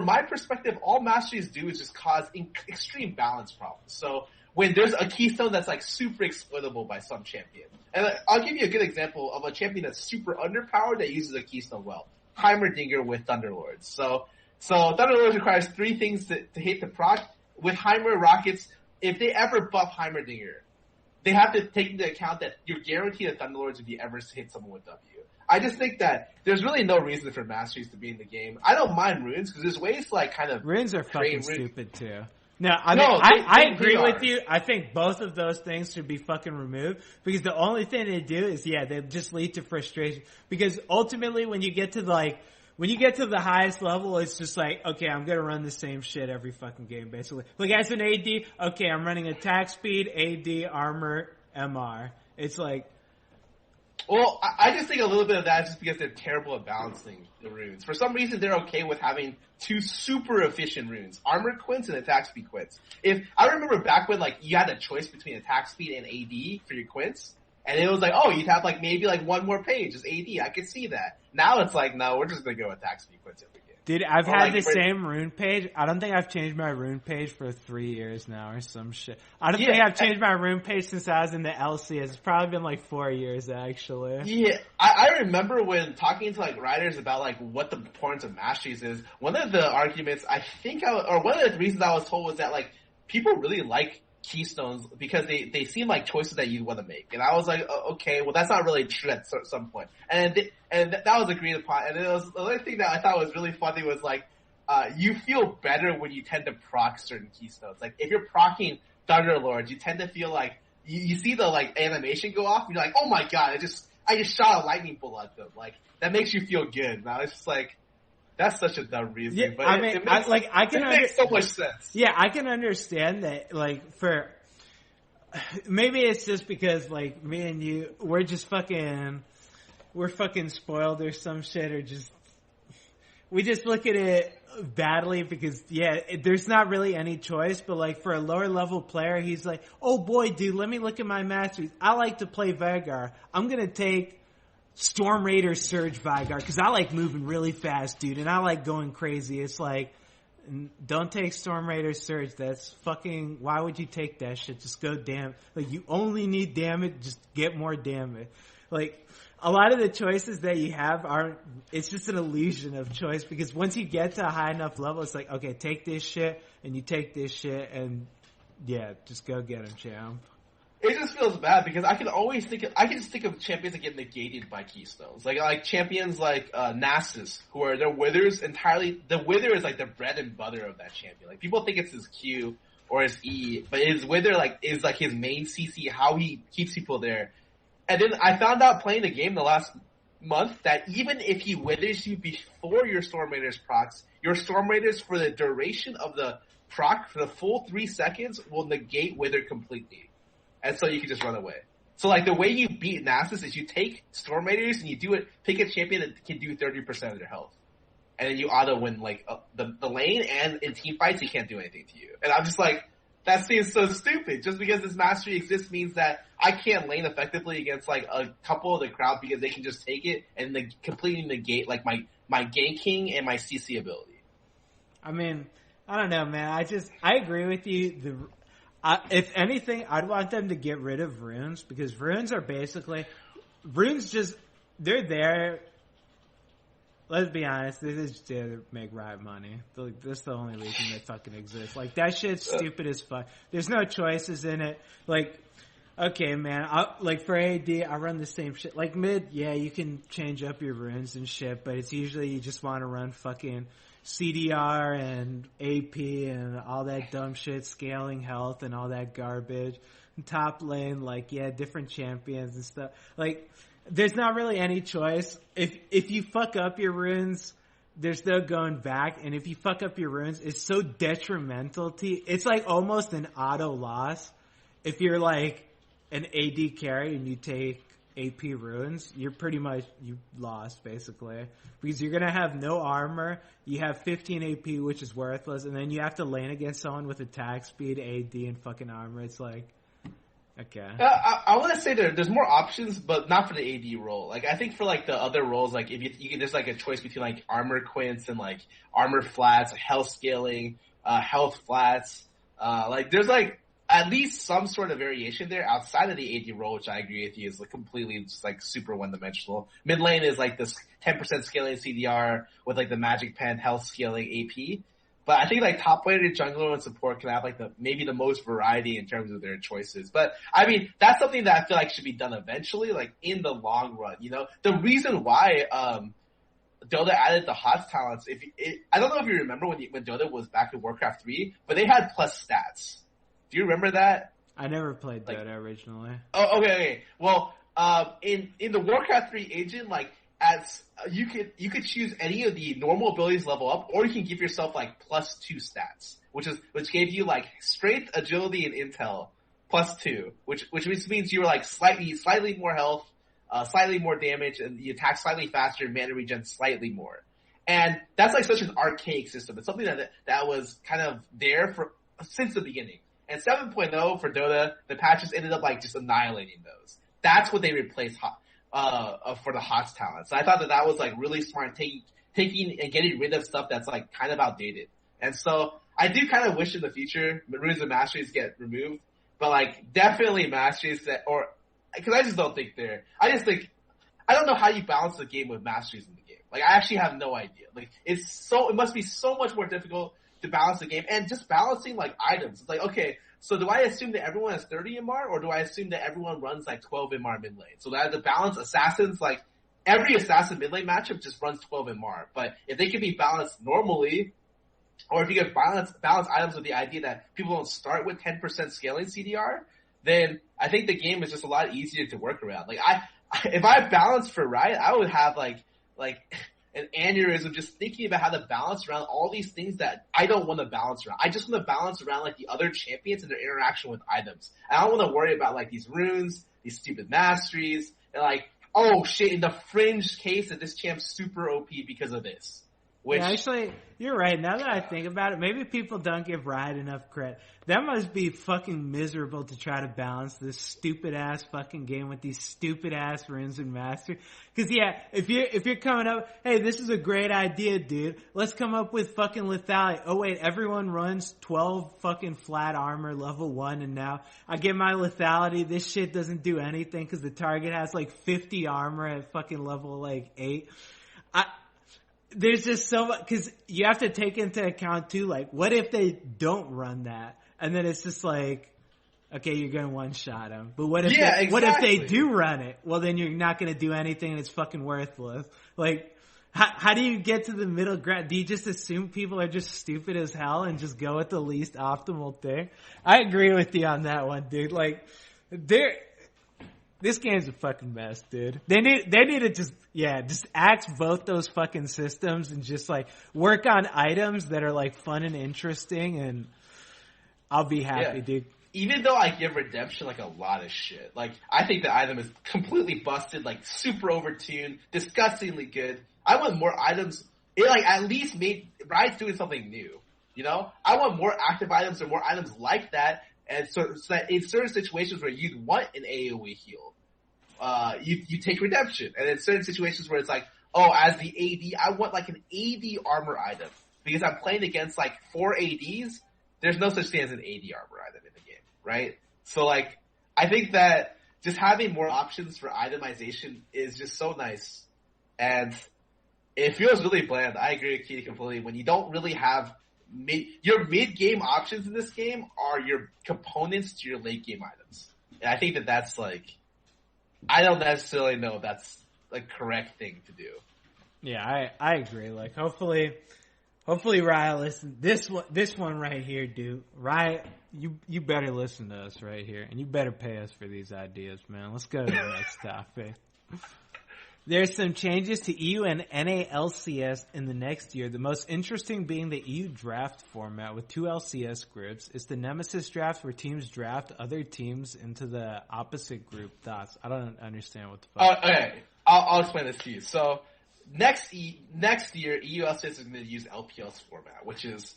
my perspective, all masteries do is just cause extreme balance problems. So when there's a keystone that's like super exploitable by some champion, and I'll give you a good example of a champion that's super underpowered that uses a keystone well. Heimerdinger with Thunderlords. So Thunderlords requires 3 things to hit the proc. With Heimer Rockets, if they ever buff Heimerdinger, they have to take into account that you're guaranteed a Thunderlords if you ever hit someone with W. I just think that there's really no reason for masteries to be in the game. I don't mind runes because there's ways to like kind of runes are fucking stupid too. No, I agree with you. I think both of those things should be fucking removed because the only thing they do is they just lead to frustration. Because ultimately, when you get to the highest level, it's just like, okay, I'm gonna run the same shit every fucking game, basically. Like as an AD, okay, I'm running attack speed, AD, armor, MR. It's like. Well, I just think a little bit of that is just because they're terrible at balancing the runes. For some reason, they're okay with having two super efficient runes, armor quints and attack speed quints. I remember back when like you had a choice between attack speed and AD for your quints, and it was like, oh, you'd have like maybe like one more page as AD. I could see that. Now it's like, no, we're just gonna go attack speed quints every game. Dude, I've had the same rune page. I don't think I've changed my rune page for 3 years now or some shit. I don't think I've changed my rune page since I was in the LCS. It's probably been like 4 years actually. Yeah, I remember when talking to like writers about like what the importance of masteries is. One of the arguments one of the reasons I was told was that like people really like keystones because they seem like choices that you want to make. And I was like, okay, well that's not really true at some point. And that was agreed upon. And the other thing that I thought was really funny was like, you feel better when you tend to proc certain keystones. Like if you're procking Thunderlord, you tend to feel like you see the like animation go off and you're like, oh my god, I just shot a lightning bolt at them. Like that makes you feel good. Now it's just like, that's such a dumb reason. Yeah, but it makes so much sense. Yeah, I can understand that. Like, maybe it's just because like me and you, we're fucking spoiled or some shit, or we just look at it badly because there's not really any choice. But like for a lower level player, he's like, oh boy, dude, let me look at my masteries. I like to play Veigar. I'm gonna take Storm Raider Surge Veigar because I like moving really fast, dude, and I like going crazy. It's like, don't take Storm Raider Surge. That's fucking. Why would you take that shit? Just go damn. Like you only need damage. Just get more damage. Like a lot of the choices that you have aren't. It's just an illusion of choice because once you get to a high enough level, it's like, okay, take this shit and you take this shit and just go get him, champ. It just feels bad because I can just think of champions that get negated by keystones. Like champions like Nasus, who are their withers entirely. The wither is like the bread and butter of that champion. Like people think it's his Q or his E, but his wither is like his main CC, how he keeps people there. And then I found out playing the game the last month that even if he withers you before your Storm Raiders procs, your Storm Raiders for the duration of the proc for the full 3 seconds will negate wither completely. And so you can just run away. So like the way you beat Nasus is you take Storm Raiders and you pick a champion that can do 30% of their health. And then you auto win like the lane, and in team fights he can't do anything to you. And I'm just like, that seems so stupid. Just because this mastery exists means that I can't lane effectively against like a couple of the crowd because they can just take it and completely negate like my ganking and my CC ability. I mean, I don't know, man. I agree with you. If anything, I'd want them to get rid of runes because runes just, they're there. Let's be honest, they're just there to make Riot money. That's the only reason they fucking exist. Like, that shit's stupid as fuck. There's no choices in it. Like, okay, man, like for AD, I run the same shit. Like mid, you can change up your runes and shit, but it's usually you just want to run fucking CDR and AP and all that dumb shit, scaling health and all that garbage. And top lane, different champions and stuff. Like, there's not really any choice. If you fuck up your runes, there's no going back. And if you fuck up your runes, it's so detrimental to you. It's like almost an auto loss. If you're like an AD carry and you take AP runes, you're pretty much, you lost basically. Because you're gonna have no armor, you have 15 AP which is worthless, and then you have to lane against someone with attack speed, AD, and fucking armor. It's like, okay. I want to say there's more options, but not for the AD role. Like, I think for like the other roles, like if you there's like a choice between like armor quints and like armor flats, health scaling, health flats. Like there's like at least some sort of variation there outside of the AD role, which I agree with you is like completely just like super one-dimensional. Mid lane is like this 10% scaling CDR with like the magic pen health scaling AP. But I think like top laner, jungler, and support can have like maybe the most variety in terms of their choices. But I mean, that's something that I feel like should be done eventually, like in the long run. You know, the reason why Dota added the HOTS talents. I don't know if you remember when Dota was back in Warcraft 3, but they had plus stats. Do you remember that? I never played Dota originally. Oh, okay. Well, in the Warcraft 3 agent, like as you could choose any of the normal abilities level up, or you can give yourself like +2 stats, which gave you like strength, agility, and intel +2, which means you were like slightly more health, slightly more damage, and you attack slightly faster, mana regen slightly more. And that's like such an archaic system. It's something that was kind of there since the beginning. And 7.0 for Dota, the patches ended up like just annihilating those. That's what they replaced for the HOTS talents. So I thought that was like really smart, taking and getting rid of stuff that's like kind of outdated. And so I do kind of wish in the future runes and masteries get removed, but like definitely masteries because I just don't think I don't know how you balance the game with masteries in the game. Like I actually have no idea. Like it must be so much more difficult to balance the game, and just balancing like items. It's like, okay, so do I assume that everyone has 30 MR, or do I assume that everyone runs like 12 MR mid lane? So that the balance assassins, like every assassin mid lane matchup just runs 12 MR. But if they can be balanced normally, or if you can balance items with the idea that people don't start with 10% scaling CDR, then I think the game is just a lot easier to work around. Like if I balanced for Riot, I would have like an aneurysm just thinking about how to balance around all these things that I don't want to balance around. I just want to balance around like the other champions and their interaction with items. I don't want to worry about like these runes, these stupid masteries, and like, oh shit, in the fringe case that this champ's super OP because of this. Which, yeah, actually, you're right. Now that I think about it, maybe people don't give Riot enough credit. That must be fucking miserable to try to balance this stupid ass fucking game with these stupid ass runes and master. Cause yeah, if you're coming up, hey, this is a great idea, dude. Let's come up with fucking lethality. Oh wait, everyone runs 12 fucking flat armor level 1, and now I get my lethality. This shit doesn't do anything cause the target has like 50 armor at fucking level like 8. There's just so much, cause you have to take into account too, like, what if they don't run that? And then it's just like, okay, you're gonna one-shot them. But what if they do run it? Well, then you're not gonna do anything and it's fucking worthless. Like, how do you get to the middle ground? Do you just assume people are just stupid as hell and just go with the least optimal thing? I agree with you on that one, dude. Like, this game's a fucking mess, dude. They need to just axe both those fucking systems and just like work on items that are like fun and interesting, and I'll be happy, dude. Even though I give Redemption like a lot of shit, like I think the item is completely busted, like super overtuned, disgustingly good. I want more items. It like at least made Riot's doing something new. You know, I want more active items or more items like that. And so that in certain situations where you'd want an AoE heal, you take Redemption. And in certain situations where it's like, oh, as the AD, I want like an AD armor item. Because I'm playing against like 4 ADs, there's no such thing as an AD armor item in the game, right? So like, I think that just having more options for itemization is just so nice. And it feels really bland. I agree with Keith completely. When you don't really have your mid-game options in this game are your components to your late-game items. And I think that's like, I don't necessarily know if that's the correct thing to do. Yeah, I agree. Like, hopefully Riot listen. This one right here, dude. Riot, you better listen to us right here, and you better pay us for these ideas, man. Let's go to the next topic. There's some changes to EU and NA-LCS in the next year. The most interesting being the EU draft format with 2 LCS groups. It's the Nemesis draft where teams draft other teams into the opposite group. Thoughts? I don't understand what the fuck. Okay, I'll explain this to you. So next year, EU LCS is going to use LPL's format, which is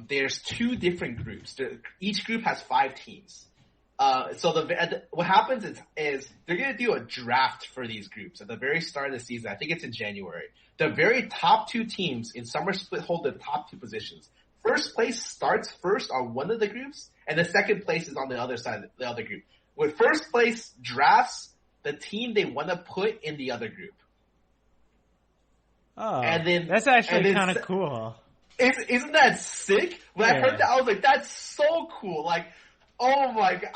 there's 2 different groups. Each group has 5 teams. So what happens is they're going to do a draft for these groups at the very start of the season. I think it's in January. The very top 2 teams in Summer Split hold the top 2 positions. First place starts first on one of the groups, and the second place is on the other side of the other group. With first place drafts the team they want to put in the other group. Oh, and then that's actually kind of cool. Isn't that sick? When I heard that, I was like, that's so cool. Like, oh my god!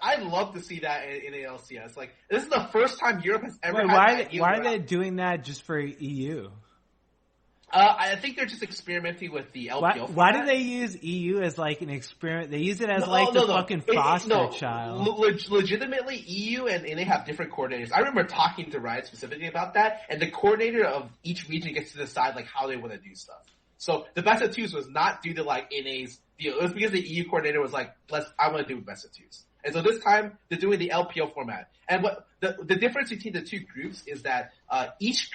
I'd love to see that in LCS. Like, this is the first time Europe has ever. Why are they doing that just for EU? I think they're just experimenting with the LPL. Why do they use EU as like an experiment? They use it as fucking foster child. Legitimately, EU and they have different coordinators. I remember talking to Riot specifically about that, and the coordinator of each region gets to decide like how they want to do stuff. So the best of twos was not due to like NA's deal. It was because the EU coordinator was like, I want to do best of twos. And so this time they're doing the LPL format. And what the difference between the two groups is that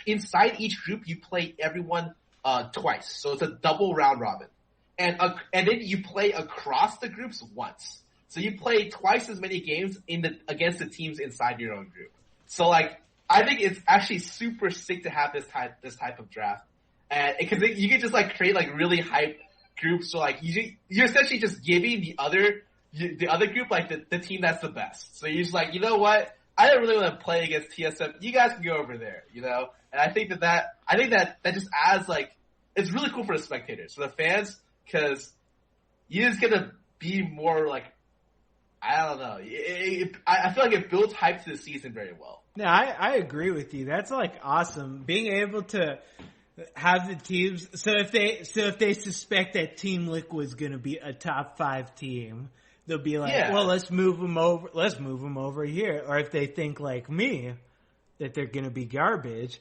inside each group you play everyone twice. So it's a double round robin. And then you play across the groups once. So you play twice as many games against the teams inside your own group. So like, I think it's actually super sick to have this type of draft. And because you can just like create like really hype groups. So like you're essentially just giving the other group like the team that's the best. So you're just like, you know what? I don't really want to play against TSM. You guys can go over there, you know? And I think that just adds like, it's really cool for the spectators, for the fans, because you're just gonna be more like, I don't know. I feel like it builds hype to the season very well. No, I agree with you. That's like awesome. Being able to have the teams. So if they suspect that Team Liquid's gonna be a top 5 team, they'll be like, well, let's move them over. Let's move them over here. Or if they think like me that they're gonna be garbage.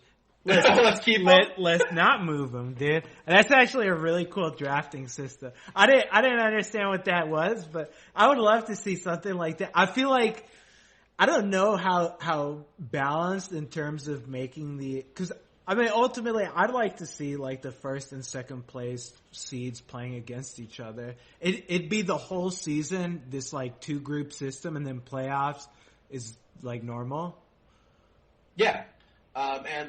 Let's not move them, dude. And that's actually a really cool drafting system. I didn't understand what that was, but I would love to see something like that. I feel like I don't know how balanced in terms of making because I mean ultimately I'd like to see like the first and second place seeds playing against each other. It'd be the whole season this like 2 group system, and then playoffs is like normal. Yeah.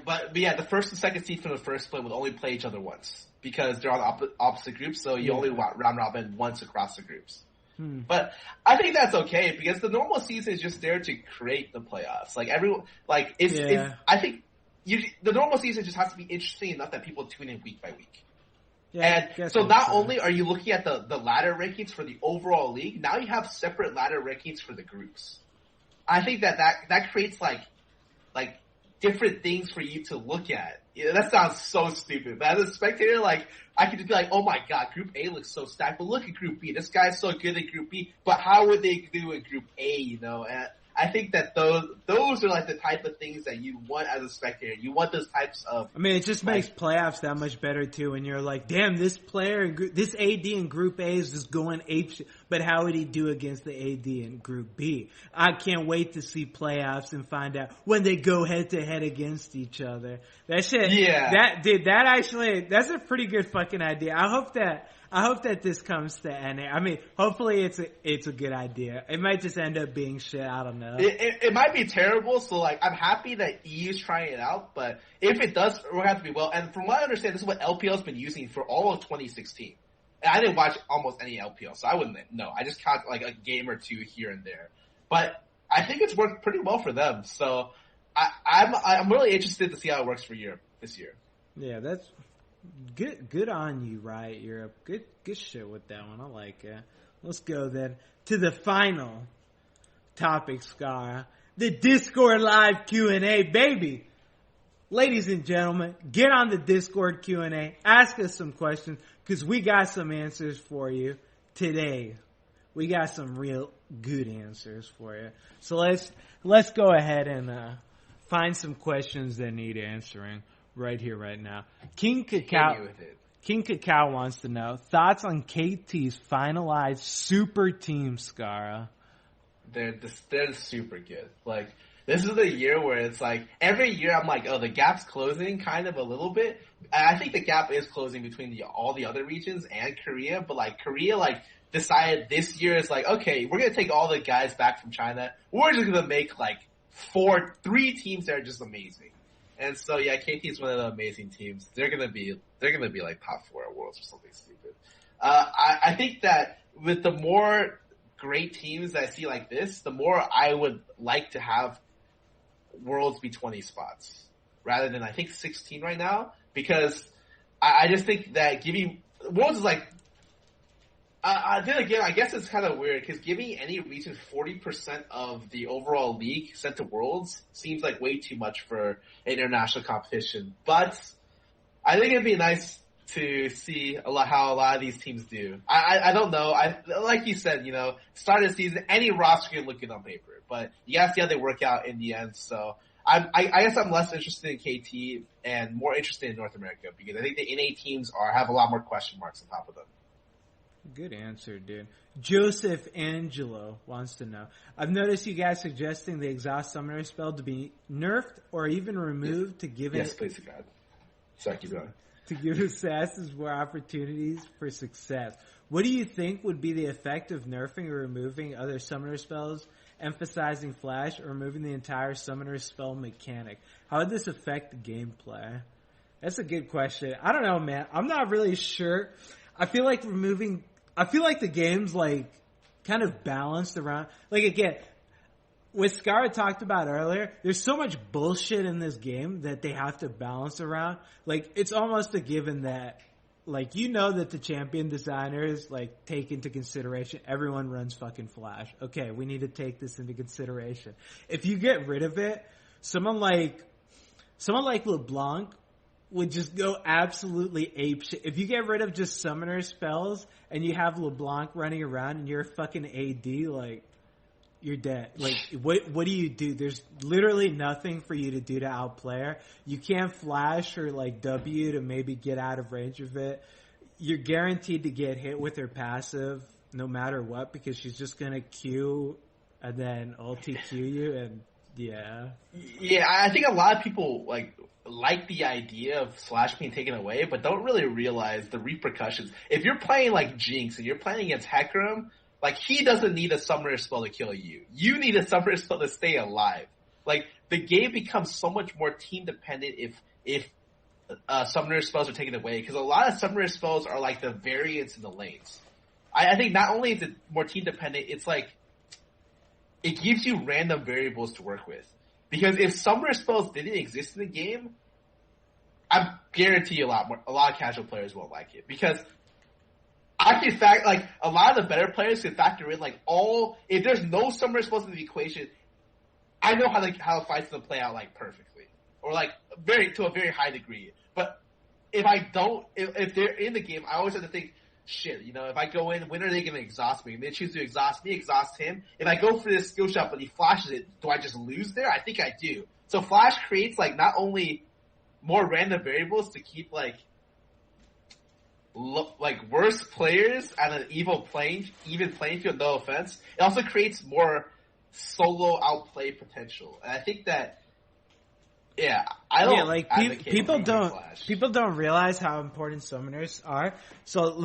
But yeah, the first and second seed from the first split would only play each other once because they're on opposite groups, so you only round robin once across the groups. But I think that's okay because the normal season is just there to create the playoffs. Like I think the normal season just has to be interesting enough that people tune in week by week. Yeah, and so not only are you looking at the ladder rankings for the overall league, now you have separate ladder rankings for the groups. I think that creates like different things for you to look at. Yeah, that sounds so stupid. But as a spectator, like, I could just be like, oh my god, Group A looks so stacked, but look at Group B. This guy's so good at Group B, but how would they do in Group A, you know? And I think that those are like the type of things that you want as a spectator. You want those types of... I mean, it just makes playoffs that much better too when you're like, damn, this player, this AD in Group A is just going apeshit, but how would he do against the AD in Group B? I can't wait to see playoffs and find out when they go head to head against each other. That shit, that's a pretty good fucking idea. I hope that this comes to NA. I mean, hopefully it's a good idea. It might just end up being shit. I don't know. It might be terrible. So like, I'm happy that EU's trying it out. But if it does, we're gonna have to be well. And from what I understand, this is what LPL's been using for all of 2016. And I didn't watch almost any LPL, so I wouldn't know. I just caught like a game or two here and there. But I think it's worked pretty well for them. So I'm really interested to see how it works for Europe this year. Yeah, that's. Good on you, Riot Europe. Good shit with that one. I like it. Let's go then to the final topic, Scar. The Discord live Q&A, baby. Ladies and gentlemen, get on the Discord Q&A. Ask us some questions because we got some answers for you today. We got some real good answers for you. So let's go ahead and find some questions that need answering. Right here, right now. King Cacao wants to know thoughts on KT's finalized super team, Scara. They're super good. Like, this is the year where it's like every year I'm like, oh, the gap's closing kind of a little bit. And I think the gap is closing between all the other regions and Korea, but like Korea decided this year is like, okay, we're gonna take all the guys back from China. We're just gonna make like 3 teams that are just amazing. And so yeah, KT is one of the amazing teams. They're gonna be like top 4 at Worlds or something stupid. I think that with the more great teams that I see like this, the more I would like to have Worlds be 20 spots rather than I think 16 right now, because I just think that giving Worlds is like. Then again, I guess it's kind of weird because giving any region 40% of the overall league sent to Worlds seems like way too much for international competition. But I think it'd be nice to see how a lot of these teams do. I don't know. Like you said, start of the season, any roster can look good on paper, but you gotta see how they work out in the end. So I guess I'm less interested in KT and more interested in North America because I think the NA teams have a lot more question marks on top of them. Good answer, dude. Joseph Angelo wants to know. I've noticed you guys suggesting the Exhaust Summoner spell to be nerfed or even removed to give Yes, please, God. Sorry, keep going. To give assassins more opportunities for success. What do you think would be the effect of nerfing or removing other summoner spells, emphasizing flash, or removing the entire summoner spell mechanic? How would this affect the gameplay? That's a good question. I don't know, man. I'm not really sure. I feel like the game's like kind of balanced around. Like again, what Scar talked about earlier, there's so much bullshit in this game that they have to balance around. Like it's almost a given that, like that the champion designers like take into consideration everyone runs fucking Flash. Okay, we need to take this into consideration. If you get rid of it, someone like LeBlanc would just go absolutely apeshit. If you get rid of just summoner spells and you have LeBlanc running around and you're a fucking AD, like, you're dead. Like, what do you do? There's literally nothing for you to do to outplay her. You can't flash or, like, W to maybe get out of range of it. You're guaranteed to get hit with her passive no matter what because she's just gonna Q and then ulti Q you and, yeah. Yeah, I think a lot of people, like the idea of Slash being taken away, but don't really realize the repercussions. If you're playing like Jinx and you're playing against Hecarim, like he doesn't need a summoner spell to kill you. You need a summoner spell to stay alive. Like the game becomes so much more team dependent if summoner spells are taken away because a lot of summoner spells are like the variants in the lanes. I think not only is it more team dependent, it's like it gives you random variables to work with. Because if summoner spells didn't exist in the game, I guarantee you a lot of casual players won't like it. Because I can a lot of the better players can factor in if there's no summoner spells in the equation, I know how the fight's gonna play out perfectly. Or to a very high degree. But if they're in the game, I always have to think, shit, if I go in, when are they going to exhaust me? And they choose to exhaust me, exhaust him. If I go for this skill shot but he flashes it, do I just lose there? I think I do. So Flash creates not only more random variables to keep worse players at an even playing field, no offense. It also creates more solo outplay potential. And I think that I don't. People don't realize how important summoners are. So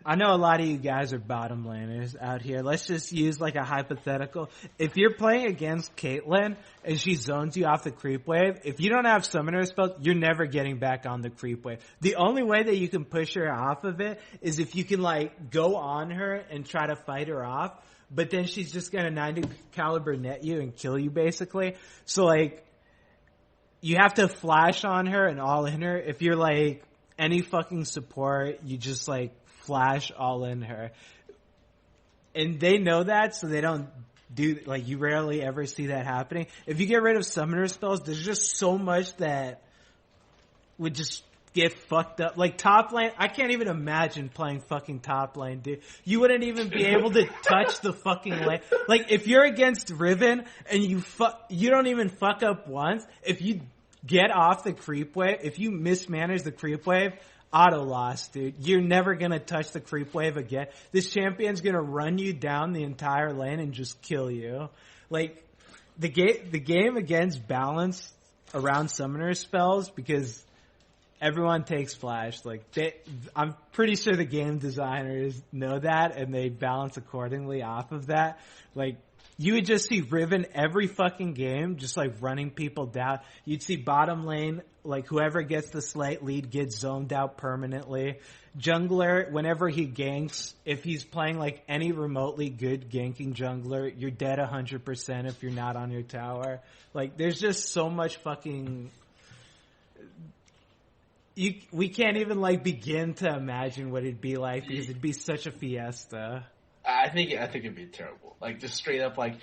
I know a lot of you guys are bottom laners out here. Let's just use a hypothetical. If you're playing against Caitlyn and she zones you off the creep wave, if you don't have summoner spells, you're never getting back on the creep wave. The only way that you can push her off of it is if you can go on her and try to fight her off, but then she's just gonna 90 caliber net you and kill you basically. So you have to flash on her and all in her. If you're any fucking support, you just flash all in her. And they know that, so they don't do, you rarely ever see that happening. If you get rid of summoner spells, there's just so much that would just get fucked up. Top lane, I can't even imagine playing fucking top lane, dude. You wouldn't even be able to touch the fucking lane. If you're against Riven and you don't even fuck up once, if you get off the creep wave, if you mismanage the creep wave, auto loss, dude. You're never gonna touch the creep wave again. This champion's gonna run you down the entire lane and just kill you. The game against balance around summoner spells because everyone takes flash. I'm pretty sure the game designers know that and they balance accordingly off of that. You would just see Riven every fucking game, just running people down. You'd see bottom lane, whoever gets the slight lead gets zoned out permanently. Jungler, whenever he ganks, if he's playing any remotely good ganking jungler, you're dead 100% if you're not on your tower. There's just so much fucking... we can't even like begin to imagine what it'd be like because it'd be such a fiesta. I think it'd be terrible. Like just straight up, like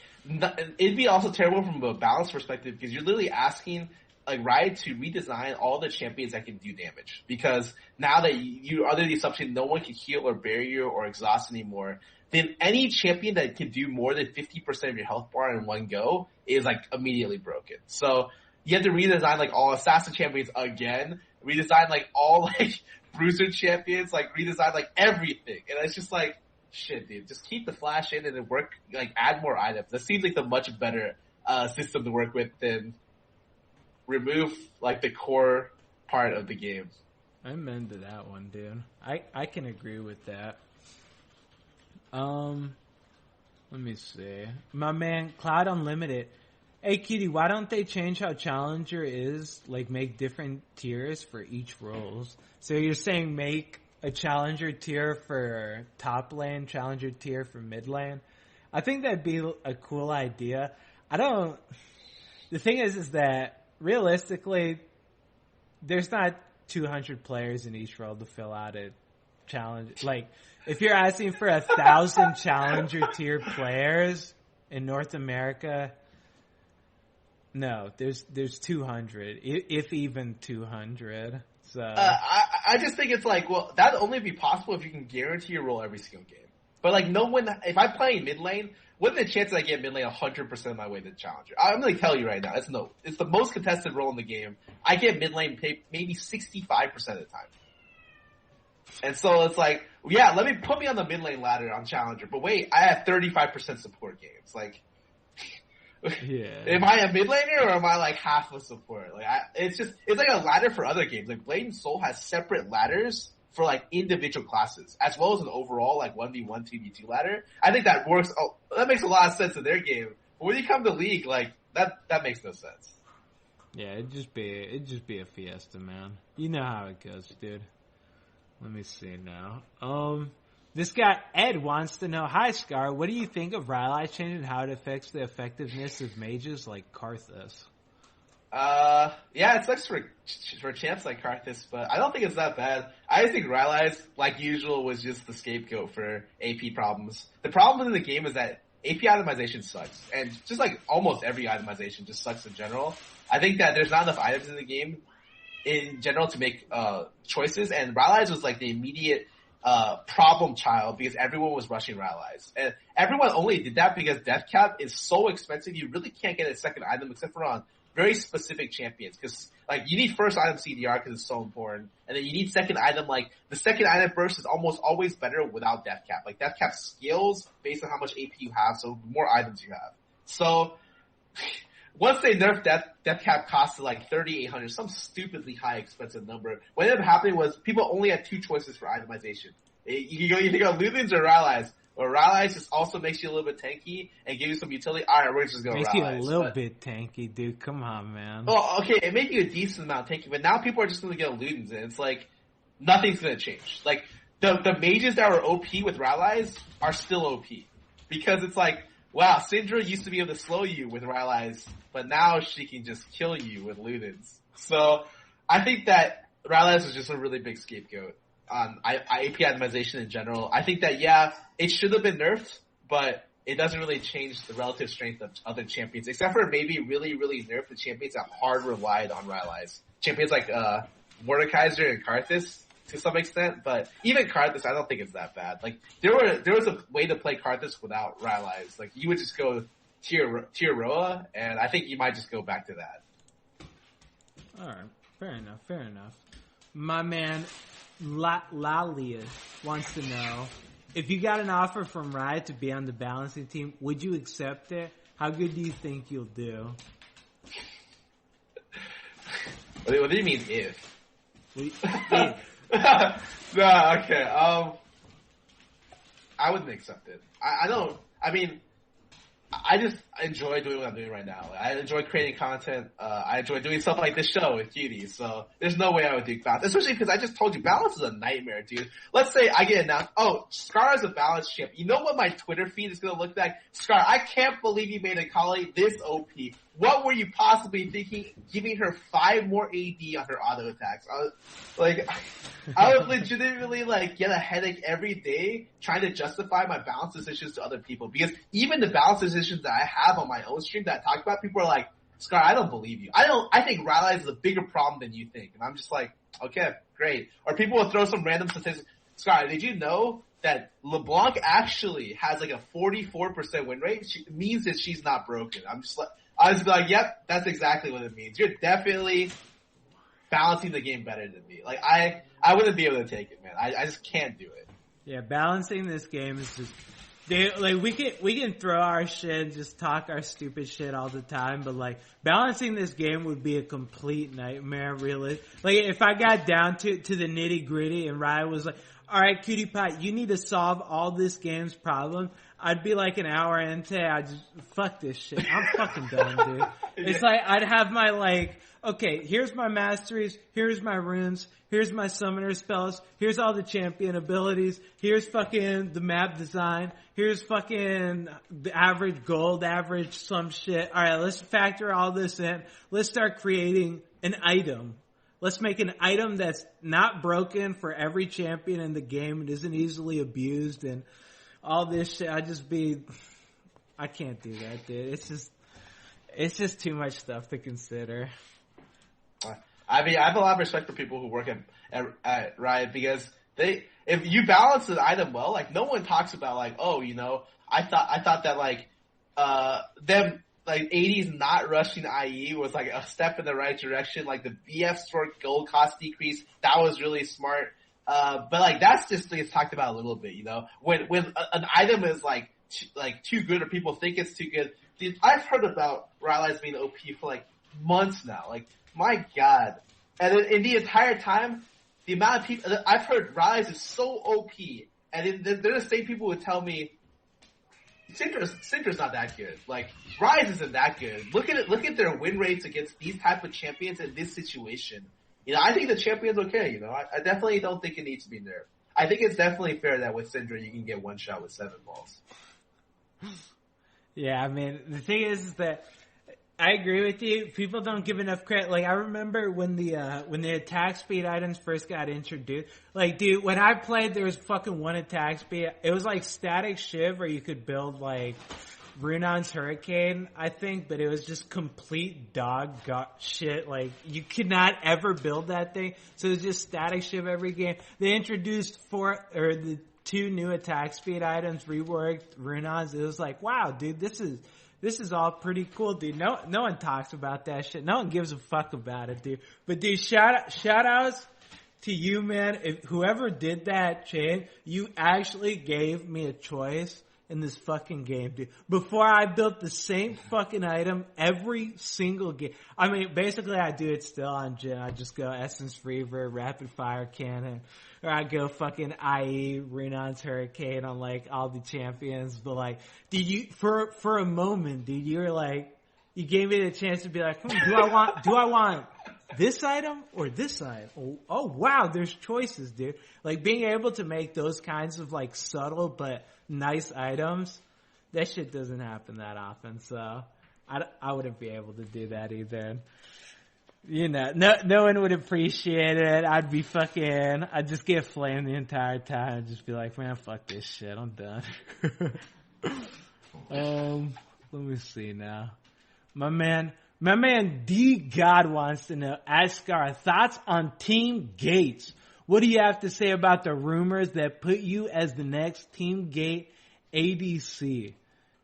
it'd be also terrible from a balance perspective because you're literally asking like Riot to redesign all the champions that can do damage. Because now that you're under the assumption no one can heal or barrier or exhaust anymore, then any champion that can do more than 50% of your health bar in one go is like immediately broken. So you have to redesign like all assassin champions again, redesign like all like bruiser champions, like redesign like everything. And it's just like, shit, dude, just keep the flash in and then work, like add more items. That seems like the much better system to work with than remove like the core part of the game. I'm into that one, dude. I can agree with that. Let me see. My man, Cloud Unlimited. Hey, Kitty, why don't they change how Challenger is? Like, make different tiers for each roles. So you're saying make a Challenger tier for top lane, Challenger tier for mid lane? I think that'd be a cool idea. The thing is that realistically, there's not 200 players in each role to fill out a challenge. Like, if you're asking for 1,000 Challenger tier players in North America, no, there's 200, if even 200. So I just think it's like, well, that'd only be possible if you can guarantee your role every single game. But like, no one, if I'm playing mid lane, what are the chances I get mid lane 100% of my way to Challenger? I'm going to tell you right now, it's the most contested role in the game. I get mid lane maybe 65% of the time. And so it's like, yeah, put me on the mid lane ladder on Challenger, but wait, I have 35% support games. Like, yeah. Am I a mid laner or am I like half a support? Like, it's like a ladder for other games. Like, Blade and Soul has separate ladders for like individual classes, as well as an overall like 1v1, 2v2 ladder. I think that works. Oh, that makes a lot of sense in their game. But when you come to League, like that makes no sense. Yeah, it'd just be a fiesta, man. You know how it goes, dude. Let me see now. This guy, Ed, wants to know, hi, Scar, what do you think of Rylai's change and how it affects the effectiveness of mages like Karthus? Yeah, it sucks for champs like Karthus, but I don't think it's that bad. I think Rylai's, like usual, was just the scapegoat for AP problems. The problem in the game is that AP itemization sucks, and just like almost every itemization just sucks in general. I think that there's not enough items in the game in general to make choices, and Rylai's was like the immediate problem child because everyone was rushing Rylai's. And everyone only did that because death cap is so expensive you really can't get a second item except for on very specific champions. Because like you need first item CDR because it's so important, and then you need second item. Like the second item burst is almost always better without death cap. Like death cap scales based on how much AP you have, so the more items you have. So once they nerfed death cap cost to like 3,800, some stupidly high expensive number. What ended up happening was people only had two choices for itemization. You can either go Ludens or Rylai's. Or Rylai's just also makes you a little bit tanky and give you some utility. Alright, we're just going to Rylai's. Makes you a little bit tanky, dude. Come on, man. Oh, okay, it made you a decent amount tanky, but now people are just going to get Ludens, and it's like, nothing's going to change. Like, the mages that were OP with Rylai's are still OP. Because it's like, wow, Syndra used to be able to slow you with Rylai's, but now she can just kill you with Ludens. So, I think that Rylai's was just a really big scapegoat on AP itemization in general. I think that, yeah, it should have been nerfed, but it doesn't really change the relative strength of other champions, except for maybe really, really nerf the champions that hard relied on Rylai's. Champions like Mordekaiser and Karthus to some extent, but even Karthus, I don't think it's that bad. Like, there was a way to play Karthus without Rylai's. Like, you would just go tier Roa, and I think you might just go back to that. Alright, fair enough. My man, Lalia wants to know, if you got an offer from Riot to be on the balancing team, would you accept it? How good do you think you'll do? What do you mean if? If. No, okay. I wouldn't accept it. I enjoy doing what I'm doing right now. I enjoy creating content. I enjoy doing stuff like this show with Cutie. So there's no way I would do balance, especially because I just told you balance is a nightmare, dude. Let's say I get announced. Oh, Scar is a balance champ. You know what my Twitter feed is gonna look like? Scar, I can't believe you made a collie this OP. What were you possibly thinking? Giving her 5 more AD on her auto attacks. I would legitimately get a headache every day trying to justify my balance decisions to other people, because even the balance decisions that I have on my own stream that I talk about, people are like, Scar, I don't believe you. I think Rylai's is a bigger problem than you think. And I'm just like, okay, great. Or people will throw some random statistics. Scar, did you know that LeBlanc actually has a 44% win rate? It means that she's not broken. I was like, yep, that's exactly what it means. You're definitely balancing the game better than me. I wouldn't be able to take it, man. I just can't do it. Yeah, balancing this game is just, we can throw our shit and just talk our stupid shit all the time, but balancing this game would be a complete nightmare, really. If I got down to the nitty gritty and Ryan was like, all right, Cutie Pie, you need to solve all this game's problem, I'd be an hour into it, I'd just, fuck this shit. I'm fucking done, dude. It's I'd have my okay, here's my masteries, here's my runes, here's my summoner spells, here's all the champion abilities, here's fucking the map design, here's fucking the average gold, average some shit. Alright, let's factor all this in. Let's start creating an item. Let's make an item that's not broken for every champion in the game and isn't easily abused and all this shit. I can't do that, dude. It's just too much stuff to consider. I mean, I have a lot of respect for people who work at Riot, because if you balance an item well, no one talks about I thought that them 80s not rushing IE was a step in the right direction. The BF for gold cost decrease, that was really smart. But that's just it's talked about a little bit, when an item is too good, or people think it's too good. Dude, I've heard about Rylai's being OP for months now. My God. And in the entire time, the amount of people I've heard Rylai's is so OP, and they're the same people who tell me Syndra's not that good. Ryze isn't that good. Look at their win rates against these type of champions in this situation. I think the champion's okay. I definitely don't think it needs to be nerfed. I think it's definitely fair that with Syndra you can get one shot with 7 balls. Yeah, I mean, the thing is that I agree with you. People don't give enough credit. I remember when the attack speed items first got introduced. Dude, when I played, there was fucking one attack speed. It was Static Shiv, where you could build Runon's Hurricane, I think, but it was just complete dog shit. You could not ever build that thing. So it was just Static Shiv every game. They introduced the 2 new attack speed items, reworked Runon's. It was wow, dude, this is all pretty cool, dude. No one talks about that shit. No one gives a fuck about it, dude. But dude, shout outs to you, man. If whoever did that change, you actually gave me a choice in this fucking game, dude. Before, I built the same fucking item every single game. I mean, basically I do it still on Jin. I just go Essence Reaver, Rapid Fire Cannon, or I go fucking IE, Runon's Hurricane on all the champions. But dude, you, for a moment, dude, you were you gave me the chance to be do I want this item or this item? Oh wow, there's choices, dude. Being able to make those kinds of subtle but nice items, that shit doesn't happen that often. So I wouldn't be able to do that either. No one would appreciate it. I'd just get flamed the entire time. I'd just be man, fuck this shit. I'm done. Let me see now. My man D God wants to know, Ascar, thoughts on Team Gates? What do you have to say about the rumors that put you as the next Team Gate ADC?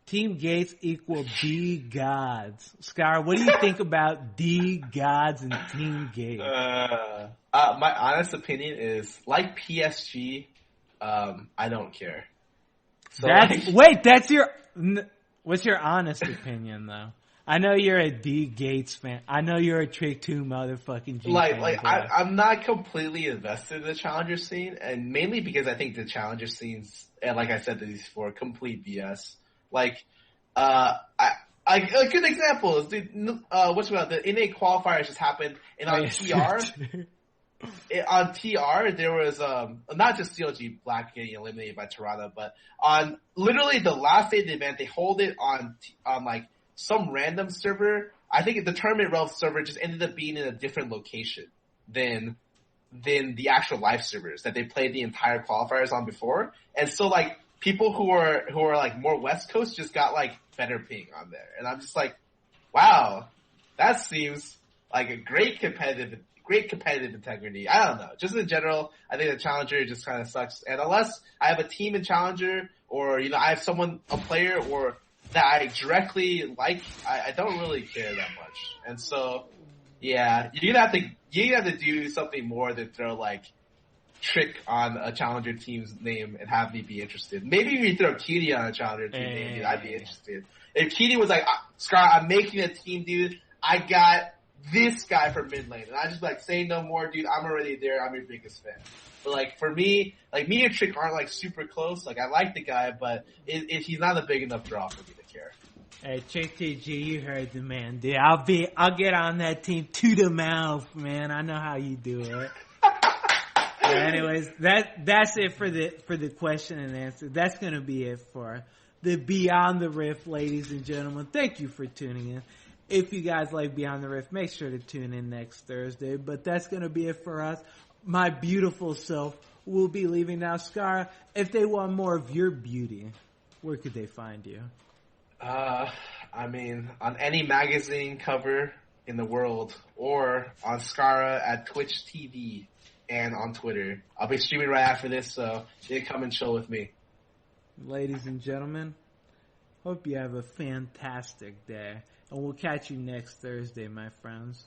Team Gates equal D Gods. Scar, what do you think about D Gods and Team Gates? My honest opinion is, PSG, I don't care. So what's your honest opinion though? I know you're a D Gates fan. I know you're a Trick 2 motherfucking G fan. I'm not completely invested in the Challenger scene, and mainly because I think the Challenger scene's, and like I said before, complete BS. A good example is the NA qualifiers just happened, and on TR, there was not just CLG Black getting eliminated by Toronto, but on literally the last day of the event, they hold it on like some random server. I think the tournament realm server just ended up being in a different location than the actual live servers that they played the entire qualifiers on before, and so like people who are like more West Coast just got like better ping on there, and I'm just like, wow, that seems like a great competitive integrity. I don't know. Just in general, I think the Challenger just kind of sucks. And unless I have a team in Challenger, or I have a player or that I directly like, I don't really care that much. And so, yeah, you're gonna have to do something more than throw like trick on a Challenger team's name and have me be interested. Maybe if you throw Kitty on a Challenger team name, dude, I'd be interested. If Kitty was like, Scar, I'm making a team, dude. I got this guy for mid lane, and I just like say no more, dude. I'm already there. I'm your biggest fan. But like for me, like me and Trick aren't like super close. Like I like the guy, but he's not a big enough draw for me to care. Hey, Trick TG, you heard the man, dude. I'll get on that team to the mouth, man. I know how you do it. Anyways, that's it for the question and answer. That's gonna be it for the Beyond the Rift, ladies and gentlemen. Thank you for tuning in. If you guys like Beyond the Rift, make sure to tune in next Thursday. But that's gonna be it for us. My beautiful self will be leaving now. Scar, if they want more of your beauty, where could they find you? I mean, on any magazine cover in the world, or on Skara at Twitch TV and on Twitter. I'll be streaming right after this, so you can come and chill with me. Ladies and gentlemen, hope you have a fantastic day, and we'll catch you next Thursday, my friends.